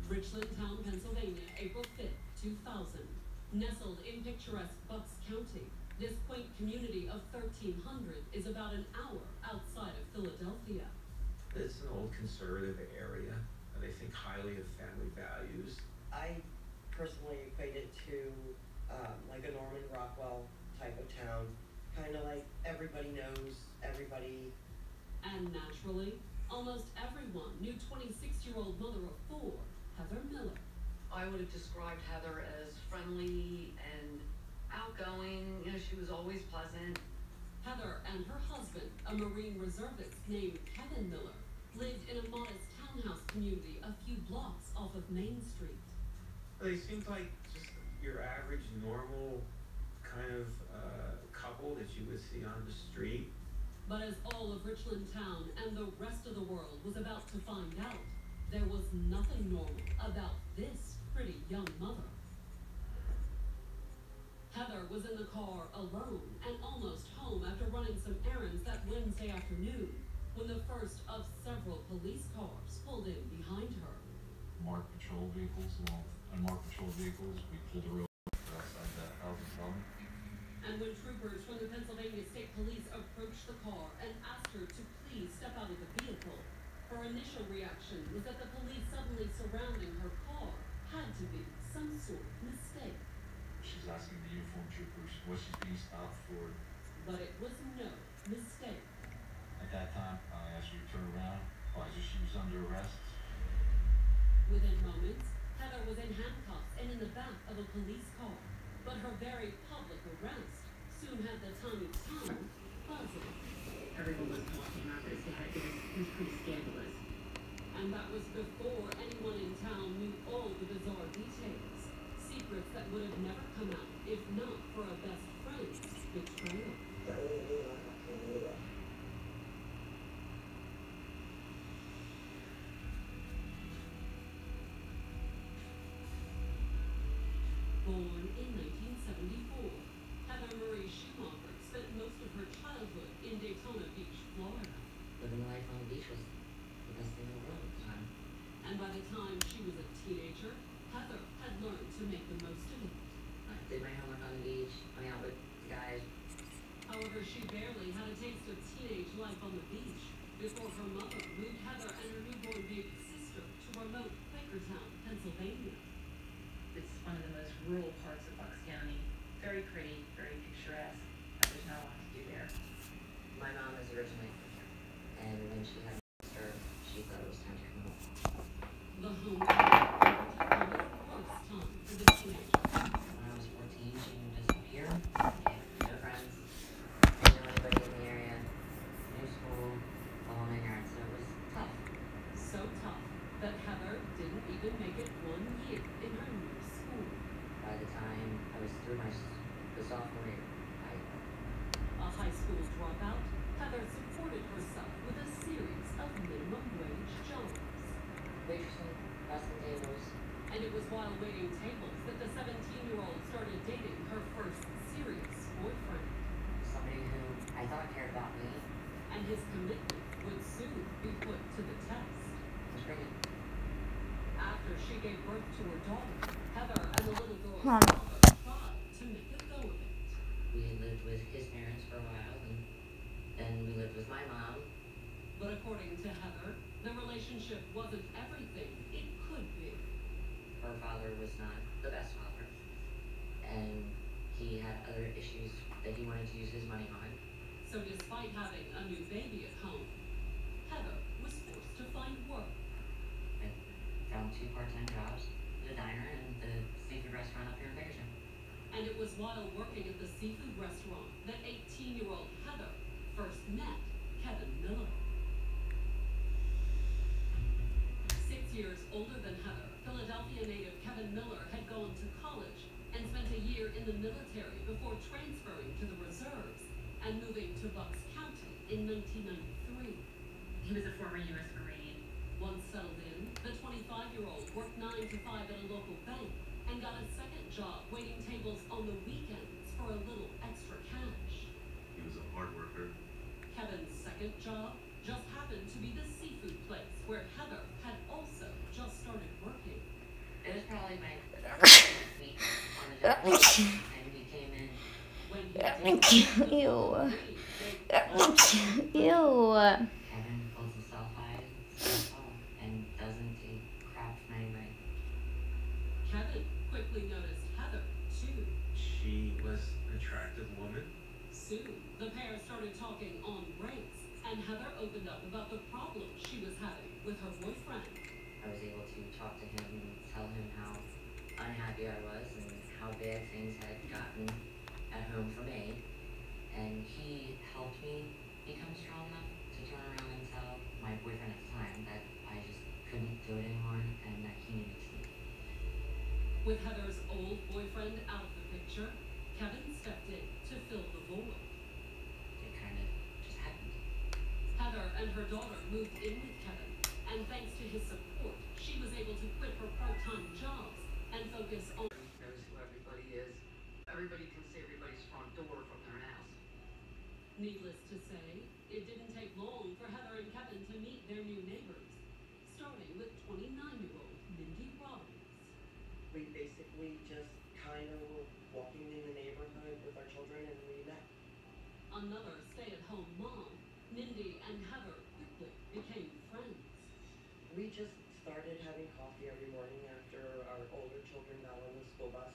Speaker 3: Richland Town, Pennsylvania, April 5th, 2000. Nestled in picturesque Bucks County, this quaint community of 1,300 is about an hour outside of Philadelphia.
Speaker 9: It's an old conservative area. They think highly of family values.
Speaker 13: I personally equate it to like a Norman Rockwell type of town. Kind of like everybody knows everybody.
Speaker 3: And naturally, almost everyone knew 26-year-old mother of 4, Heather Miller.
Speaker 16: I would have described Heather as friendly and outgoing. You know, she was always pleasant.
Speaker 3: Heather and her husband, a Marine reservist named Kevin Miller, lived in a modest townhouse community a few blocks off of Main Street.
Speaker 9: They seemed like just your average, normal kind of couple that you would see on the street.
Speaker 3: But as all of Richland Town and the rest of the world was about to find out, there was nothing normal about this pretty young mother. Heather was in the car alone and almost home after running some errands that Wednesday afternoon when the first of several police cars pulled in behind her.
Speaker 10: Marked patrol vehicles, along unmarked patrol vehicles, we pulled the road outside that
Speaker 3: And when troopers from the Pennsylvania State Police approached the car and asked her to please step out of the vehicle, her initial reaction was that the police suddenly surrounding her car had to be some sort of mistake.
Speaker 17: She's asking the uniformed troopers what she's being stopped for.
Speaker 3: But it was no mistake.
Speaker 17: At that time, I asked her to turn around. Why, she was under arrest.
Speaker 3: Within moments, Heather was in handcuffs and in the back of a police car. But her very public arrest soon had the tiny town buzzing.
Speaker 12: Everyone was talking about this. It was pretty scandalous.
Speaker 3: And that was before anyone in town knew all the bizarre details. Secrets that would have never come out if not for a best friend's betrayal. Born in 1974, Heather Marie Schumacher spent most of her childhood in Daytona Beach, Florida.
Speaker 18: Living life on the beach was the best thing in the world at the time.
Speaker 3: And by the time she was a teenager, Heather had learned to make the most of it.
Speaker 18: I did my homework on the beach, hung out with guys.
Speaker 3: However, she barely had a taste of teenage life on the beach before her mother moved Heather and her newborn baby sister to remote Quakertown, Pennsylvania.
Speaker 19: It's one of the most rural parts of Bucks County. Very pretty, very picturesque, but there's not a lot to do there.
Speaker 18: My mom was originally from here, and when she had my sister, she thought it was time to come home.
Speaker 3: The home was the worst time for the teenager.
Speaker 18: When I was 14, she moved us up here. I had no friends, didn't know anybody in the area, new school, the whole nine yards, so it was tough.
Speaker 3: So tough that Heather didn't even make it 1 year in her new school.
Speaker 18: By the time I was through the sophomore year,
Speaker 3: A high school dropout, Heather supported herself with a series of minimum wage jobs.
Speaker 18: waitressing, busting tables.
Speaker 3: And it was while waiting tables that the 17-year-old started dating her first serious boyfriend.
Speaker 18: Somebody who I thought cared about me.
Speaker 3: And his commitment would soon be put to the test.
Speaker 18: It was pretty.
Speaker 3: After she gave birth to her daughter, Heather and the little girl's
Speaker 1: Mom.
Speaker 3: father tried to make a go of it.
Speaker 18: We had lived with his parents for a while, and then we lived with my mom.
Speaker 3: But according to Heather, the relationship wasn't everything it could be.
Speaker 18: Her father was not the best father, and he had other issues that he wanted to use his money on.
Speaker 3: So despite having a new baby at home, Heather was forced to find work.
Speaker 18: I found 2 part-time jobs, the diner and the seafood restaurant up here in Bakersfield.
Speaker 3: And it was while working at the seafood restaurant that 18-year-old Heather first met Kevin Miller. 6 years older than Heather, Philadelphia native Kevin Miller had gone to college and spent a year in the military before transferring to the reserves and moving to Bucks County in 1993.
Speaker 19: He was a former U.S. Marine.
Speaker 3: Once settled in, the 25-year-old worked 9 to 5 at a local bank and got a second job waiting tables on the weekends for a little extra cash.
Speaker 17: He was a hard worker.
Speaker 3: Kevin's second job just happened to be the seafood place where Heather had also just started working.
Speaker 18: It was probably my first week on the job, and he came in.
Speaker 3: When he
Speaker 1: Ew. Ew.
Speaker 18: Kevin holds himself high, stands tall, and doesn't take crap from anybody.
Speaker 3: Kevin quickly noticed Heather, too.
Speaker 17: She was an attractive woman.
Speaker 3: Soon, the pair started talking on breaks, and Heather opened up about the problems she was having with her boyfriend.
Speaker 18: I was able to talk to him and tell him how unhappy I was and how bad things had gotten at home for me. And he helped me become strong enough to turn around and tell my boyfriend at the time that I just couldn't do it anymore and that he needed to leave.
Speaker 3: With Heather's old boyfriend out of the picture, Kevin stepped in to fill the void.
Speaker 18: It kind of just happened.
Speaker 3: Heather and her daughter moved in with Kevin, and thanks to his support, she was able to quit her part-time jobs and focus on...
Speaker 16: Knows who everybody is. Everybody can see everybody's front door from their house.
Speaker 3: Needless to say, it didn't take long for Heather and Kevin to meet their new neighbors, starting with 29-year-old Mindy Robbins.
Speaker 13: We basically just kind of were walking in the neighborhood with our children, and we
Speaker 3: another stay-at-home mom, Mindy and Heather quickly became friends.
Speaker 13: We just started having coffee every morning after our older children got on the school bus.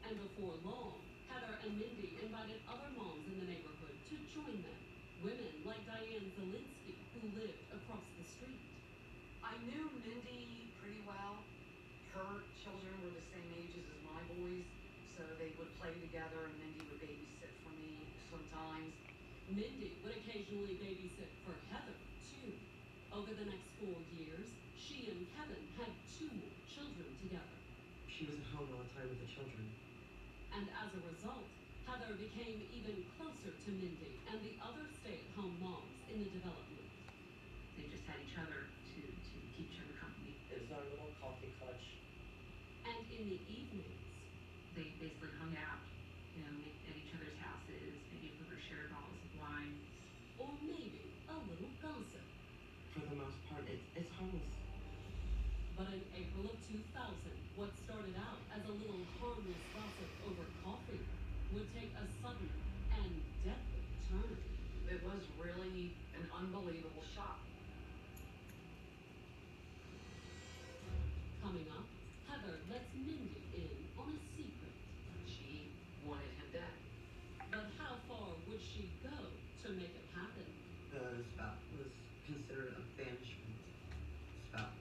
Speaker 3: And before long, Heather and Mindy invited other moms in the neighborhood to join them. Women like Diane Zelinsky, who lived across the street.
Speaker 16: I knew Mindy pretty well. Her children were the same ages as my boys, so they would play together and Mindy would babysit for me sometimes.
Speaker 3: Mindy would occasionally babysit for Heather, too. Over the next 4 years, she and Kevin had 2 more children together.
Speaker 13: She was at home all the time with the children.
Speaker 3: And as a result, Heather became even closer to Mindy and the other stay-at-home moms in the development.
Speaker 19: They just had each other to keep each other company.
Speaker 13: It was our little coffee clutch.
Speaker 3: And in the evenings,
Speaker 19: They basically hung out, at each other's houses, maybe over shared bottles of wine.
Speaker 3: or maybe a little gossip.
Speaker 13: For the most part, it's harmless.
Speaker 3: But in April of 2000, what started out as a little harmless gossip over coffee would take a sudden and deadly turn.
Speaker 16: It was really an unbelievable shock.
Speaker 3: Coming up, Heather lets Mindy in on a secret.
Speaker 16: She wanted him dead.
Speaker 3: But how far would she go to make it happen?
Speaker 13: The spout was considered a banishment spout.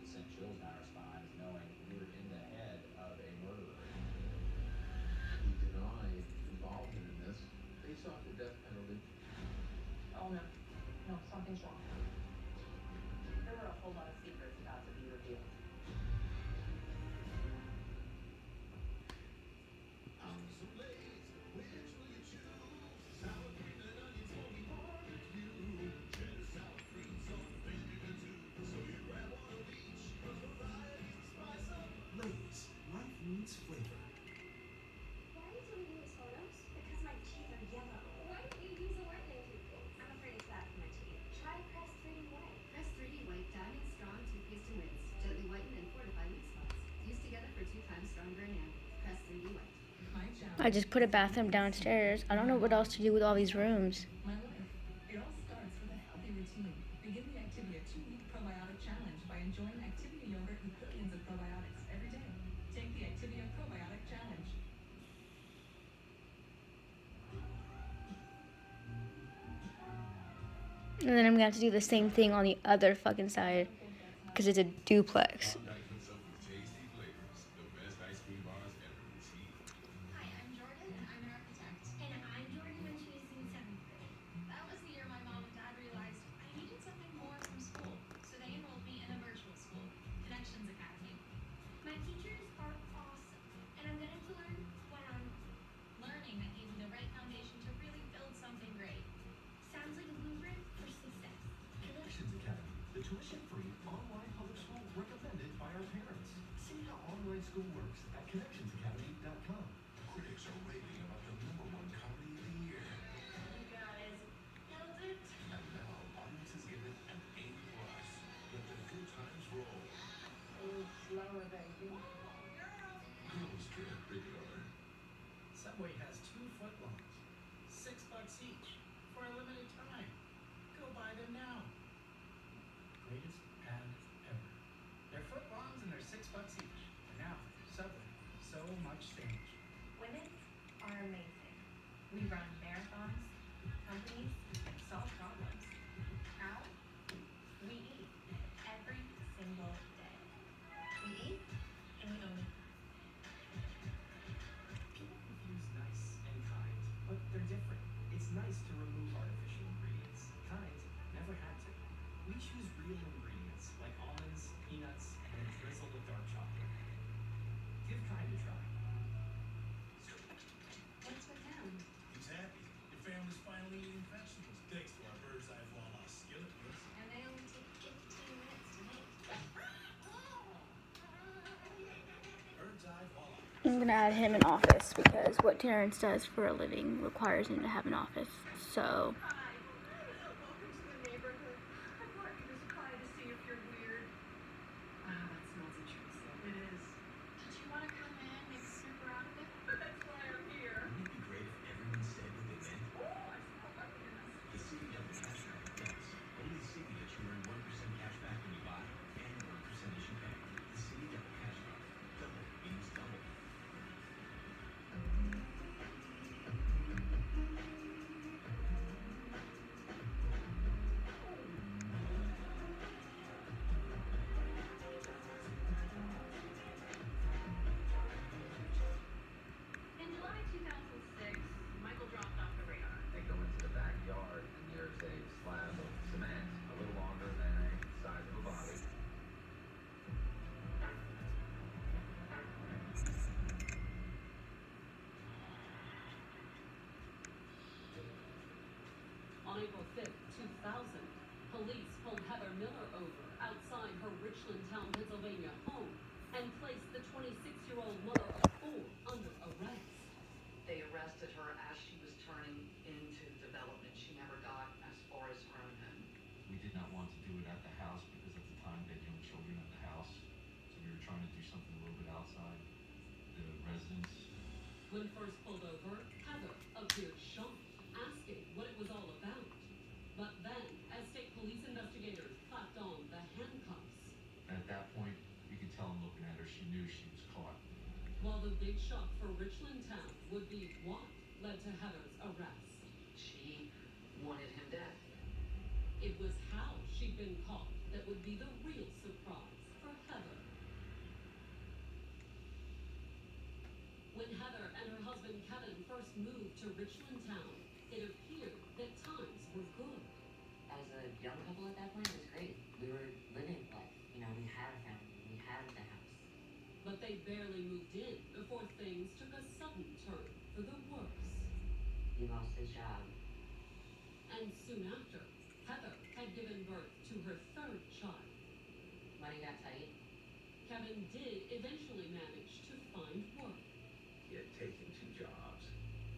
Speaker 17: It sent chills down our spines knowing we were in the head of a murderer.
Speaker 5: He denied involvement in this. They sought the death penalty.
Speaker 19: Oh, no. No, something's wrong. There were a whole lot of secrets about to be revealed.
Speaker 14: Ladies, life needs flavor.
Speaker 8: Why are you doing these photos? Because my teeth are yellow. Why don't you use a whitening toothpaste? I'm afraid it's bad for my teeth. Try Crest 3D White. Crest 3D White diamond strong toothpaste and rinse. Gently whiten and fortify weak spots. Used together for 2 times stronger enamel. Crest 3D White.
Speaker 1: I just put a bathroom downstairs. I don't know what else to do with all these rooms.
Speaker 20: My life. It all starts with a healthy routine. Begin the Activia 2-week probiotic challenge by enjoying Activia yogurt with billions of probiotics every day. Take the Activia probiotic challenge.
Speaker 1: And then I'm gonna have to do the same thing on the other fucking side because it's a duplex.
Speaker 8: Hi, I'm Jordan, and I'm an architect. And I'm Jordan when she was in 7th grade. That was the year my mom and dad realized I needed something more from school, so they enrolled me in a virtual school, Connections Academy. My teachers are awesome, and I'm gonna have to learn what I'm learning that gave me the right foundation to really build something great. Sounds like a blueprint for success.
Speaker 14: Connections Academy, the tuition-free online public school recommended by our parents. See how online school works at connectionsacademy.com. Critics are raving about the #1 comedy of the year.
Speaker 8: You guys nailed it.
Speaker 15: And now, audiences give it an A+. Let the good times roll.
Speaker 7: Slower, baby.
Speaker 15: Girls Trip Regular.
Speaker 9: Subway has 2 footlongs, $6 each, for a limited time. Go buy them now. Greatest ad ever. They're footlongs and they're $6 each. And now, Subway, so much sandwich.
Speaker 19: Women are amazing. We run marathons, companies, and solve problems. How? We eat every single day. We eat and we own it.
Speaker 9: People confuse nice and kind, but they're different. It's nice to remove artificial ingredients. Kind never had to. We choose real ingredients like almonds, peanuts, and a drizzle of dark chocolate. Give Kind a try.
Speaker 8: What's with him?
Speaker 15: He's happy. Your family's finally eating vegetables thanks to our bird's eye voila skillet meals.
Speaker 8: And they only take 15 minutes to make.
Speaker 15: Bird's eye voila.
Speaker 1: I'm gonna add him in office because what Terrence does for a living requires him to have an office. So
Speaker 19: Welcome to the neighborhood. I brought you this pie to see if you're weird. Wow, that smells intrusive. It is. Did you want to come
Speaker 3: April 5th, 2000, police pulled Heather Miller over outside her Richlandtown, Pennsylvania home and placed the 26-year-old mother of 4 under arrest.
Speaker 16: They arrested her as she was turning into development. She never got as far as her own home.
Speaker 17: We did not want to do it at the house because at the time they had young children at the house. So we were trying to do something a little bit outside the residence.
Speaker 3: When first pulled over, Heather appeared shocked, asking what it was all about. But then, as state police investigators clapped on the handcuffs.
Speaker 17: At that point, you could tell them looking at her, she knew she was caught.
Speaker 3: While the big shock for Richlandtown would be what led to Heather's arrest.
Speaker 16: She wanted him dead.
Speaker 3: It was how she'd been caught that would be the real surprise for Heather. When Heather and her husband Kevin first moved to Richlandtown, it appeared that times were good.
Speaker 18: As a young couple at that point, it was great. We were living life. You know, we had a family. We had the house.
Speaker 3: But they barely moved in before things took a sudden turn for the worse.
Speaker 18: He lost his job.
Speaker 3: And soon after, Heather had given birth to her 3rd child.
Speaker 18: Money got tight.
Speaker 3: Kevin did eventually manage to find work.
Speaker 9: He had taken 2 jobs.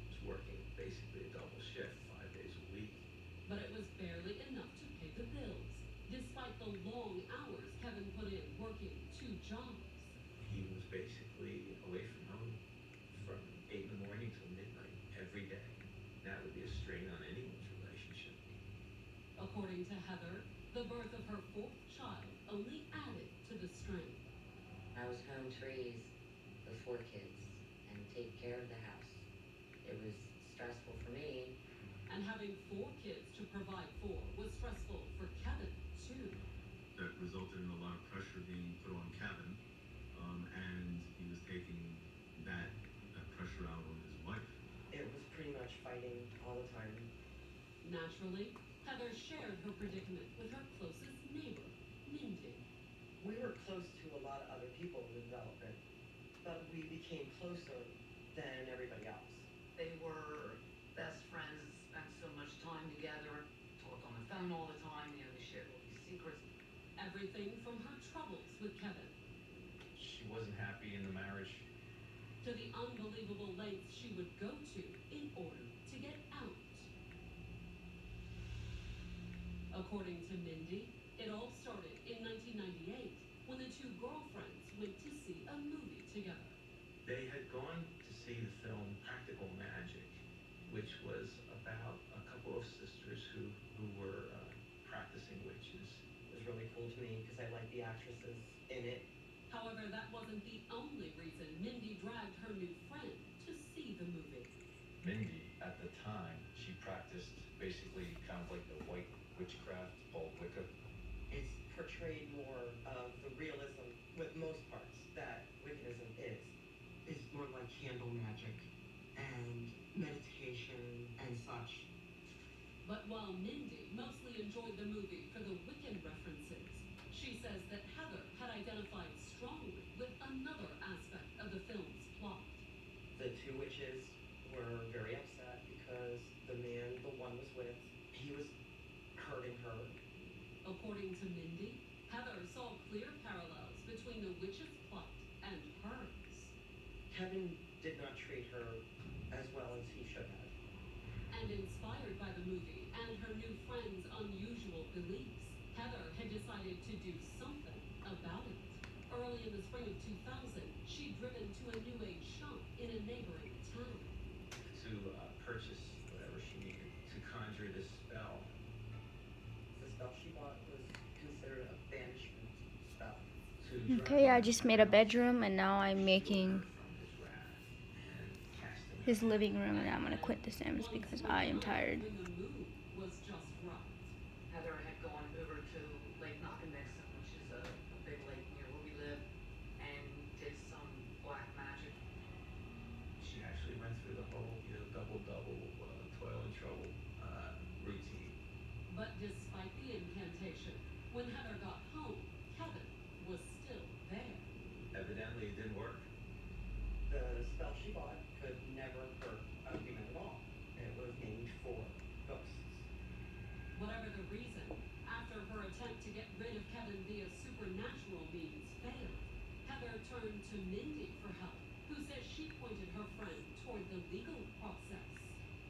Speaker 9: Was working basically a double shift, 5 days a week.
Speaker 3: But it was barely enough to pay the bills, despite the long hours Kevin put in working 2 jobs.
Speaker 9: He was basically away from home from 8 in the morning till midnight every day. That would be a strain on anyone's relationship.
Speaker 3: According to Heather, the birth of her 4th child only added to the strain.
Speaker 18: I was home to raise the 4 kids and take care of the house. It was stressful for me.
Speaker 3: And having 4 kids to provide for was stressful for Kevin, too.
Speaker 21: That resulted in a lot of pressure being put on Kevin, and he was taking that pressure out on his wife.
Speaker 13: It was pretty much fighting all the time.
Speaker 3: Naturally, Heather shared her predicament with her closest neighbor, Mindy.
Speaker 13: We were close to a lot of other people in the development, but we became closer than everybody else.
Speaker 16: They were best friends, spent so much time together, talked on the phone all the time, you know, they shared all these secrets.
Speaker 3: Everything from her troubles with Kevin
Speaker 9: She wasn't happy in the marriage.
Speaker 3: to the unbelievable lengths she would go to in order to get out. According to Mindy, it all started in 1998 when the 2 girlfriends went to see a movie together.
Speaker 9: They had gone to see the film Practical Magic, which was about a couple of sisters who were practicing witches.
Speaker 13: It was really cool to me because I liked the actresses in it.
Speaker 3: However, that wasn't the only reason Mindy dragged her new friend to see the movie.
Speaker 17: Mindy, at the time, she practiced basically kind of like the white witchcraft called Wicca.
Speaker 13: It's portrayed more of the realism with most parts that Wiccanism is. It's more like candle magic and meditation and such.
Speaker 3: But while Mindy mostly enjoyed the movie for the Wiccan references, she says that Heather had identified strongly with another aspect of the film's plot.
Speaker 13: The 2 witches were very upset because the man the one was with, he was hurting her.
Speaker 3: According to Mindy, Heather saw clear parallels between the witch's plot and hers.
Speaker 13: Kevin did not treat her as well as he should have.
Speaker 3: And inspired by the movie and her new friend's unusual beliefs, Heather had decided to do something about it. Early in the spring of 2000, she'd driven to a New Age shop in a neighboring town.
Speaker 9: To purchase whatever she needed to conjure this spell.
Speaker 13: The spell she bought was considered a banishment spell.
Speaker 1: Okay, I just made a bedroom and now I'm making his living room, and I'm gonna quit The Sims because I am tired.
Speaker 3: When the move was just right.
Speaker 16: Heather had gone over to Lake Nockamixon, which is a big lake near where we live, and did some black magic.
Speaker 9: She actually went through the whole, double-double, toil and trouble routine.
Speaker 3: But despite the incantation, when Heather got home, Kevin was still there.
Speaker 9: Evidently, it didn't work.
Speaker 13: The spell she bought could never hurt a human at all. It was aimed for ghosts.
Speaker 3: Whatever the reason, after her attempt to get rid of Kevin via supernatural means failed, Heather turned to Mindy for help, who says she pointed her friend toward the legal process.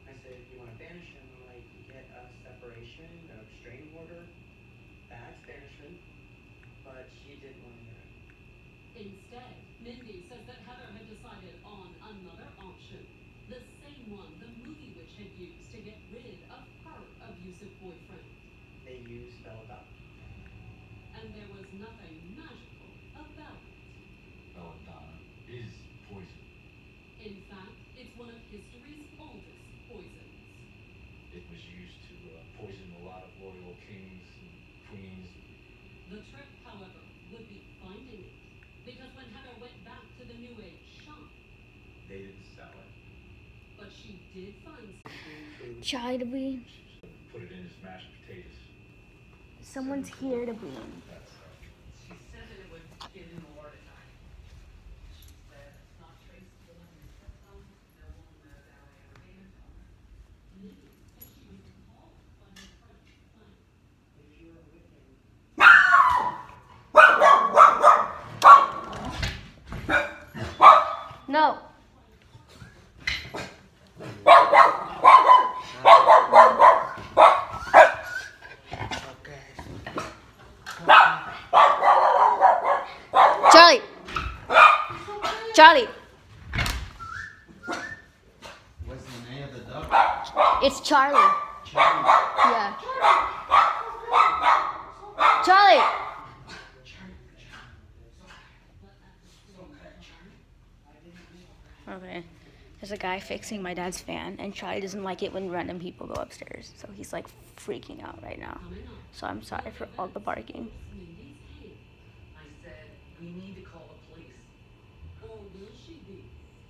Speaker 13: I said, if you want to banish him, like, get a separation, a restraining order, that's banishment. But she didn't want to hear it.
Speaker 3: Instead, Mindy says that Heather had decided on another option, the same one the movie witch had used to get rid of her abusive boyfriend.
Speaker 13: They used belladonna.
Speaker 3: And there was nothing magical about it.
Speaker 17: Belladonna is poison.
Speaker 3: In fact, it's one of history's oldest poisons.
Speaker 17: It was used to poison a lot of loyal kings and queens.
Speaker 3: The trick, however, would be finding it. Because when Heather went back to the New Age shop,
Speaker 17: They didn't sell it.
Speaker 3: but she did find
Speaker 1: Charlie to be.
Speaker 17: Put it in his mashed potatoes.
Speaker 1: Someone's here to be.
Speaker 17: That's
Speaker 16: She said that it would give him a heart attack. She said it's not traceable in your system. No one knows how they ever gave it to him.
Speaker 3: Mindy said she was appalled by her friend's plan.
Speaker 13: If you were with him,
Speaker 1: No. Charlie. Charlie.
Speaker 2: What's the name of the dog?
Speaker 1: It's Charlie. Yeah. Charlie. Okay. There's a guy fixing my dad's fan, and Charlie doesn't like it when random people go upstairs. So he's like freaking out right now. So I'm sorry for all the barking.
Speaker 16: I said, we need to call the police.
Speaker 3: Or will she be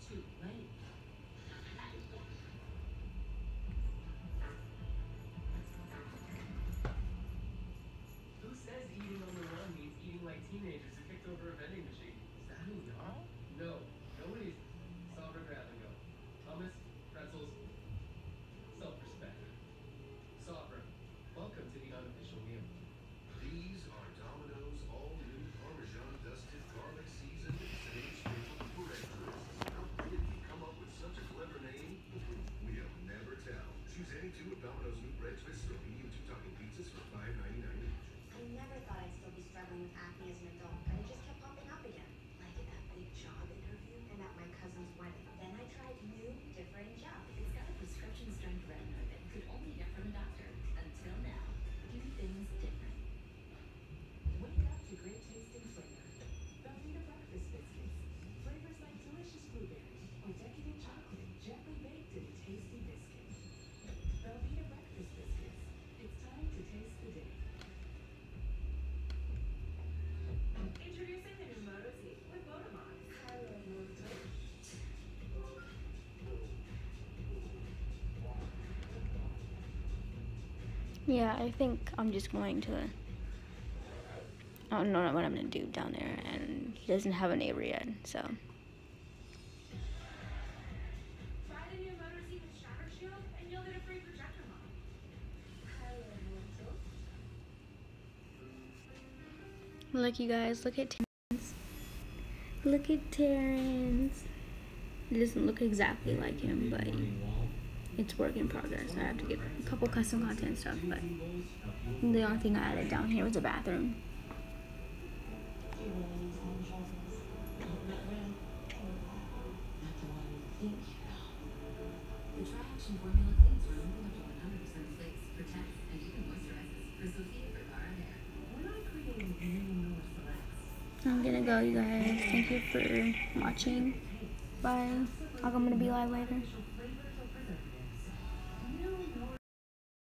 Speaker 3: too late?
Speaker 9: Who says eating on the run means eating like teenagers who kicked over a vending machine? Is that who we are? No, nobody's. Sabra, grab and go. Hummus, pretzels, self-respect. Sabra, welcome to the unofficial meal.
Speaker 15: These are Domino's all-new Parmesan dusted garlic seasoned sage sprinkled bread crisps. How did you come up with such a clever name? We'll never tell. Choose any two of Domino's new bread twists or medium two-topping pizzas for $5.99 each.
Speaker 8: I never thought I'd still be struggling with acne as an adult, but it just kept popping up again. Like at that big job interview and at my cousin's wedding. Then I tried new, different jobs. It's got a prescription strength retinol that you could only get from a doctor. Until now, do things different.
Speaker 7: Wake up to great tasting flavor. Velveeta breakfast biscuits. Flavors like delicious blueberries or decadent chocolate gently baked in a tasty biscuit. Velveeta breakfast biscuits. It's time to taste the day.
Speaker 19: Introducing the new Moto Z with Motomon.
Speaker 1: Yeah, I think I'm just going to. I don't know what I'm gonna do down there, and he doesn't have a neighbor yet, so.
Speaker 19: Try the new Moto Z with Shatter Shield, and you'll get a free projector mod.
Speaker 1: Look, you guys, look at Terrence. Look at Terrence. It doesn't look exactly like him, but it's work in progress. I have to get a couple custom content stuff, but the only thing I added down here was a bathroom.
Speaker 22: The Tri-Action Formula Cleans Room up to 100% flakes, protects, and even moisturizes for Sophia Vergara hair.
Speaker 7: When I created new Noah Selects,
Speaker 1: I'm gonna go, you guys. Thank you for watching. Bye. I'm gonna be live later.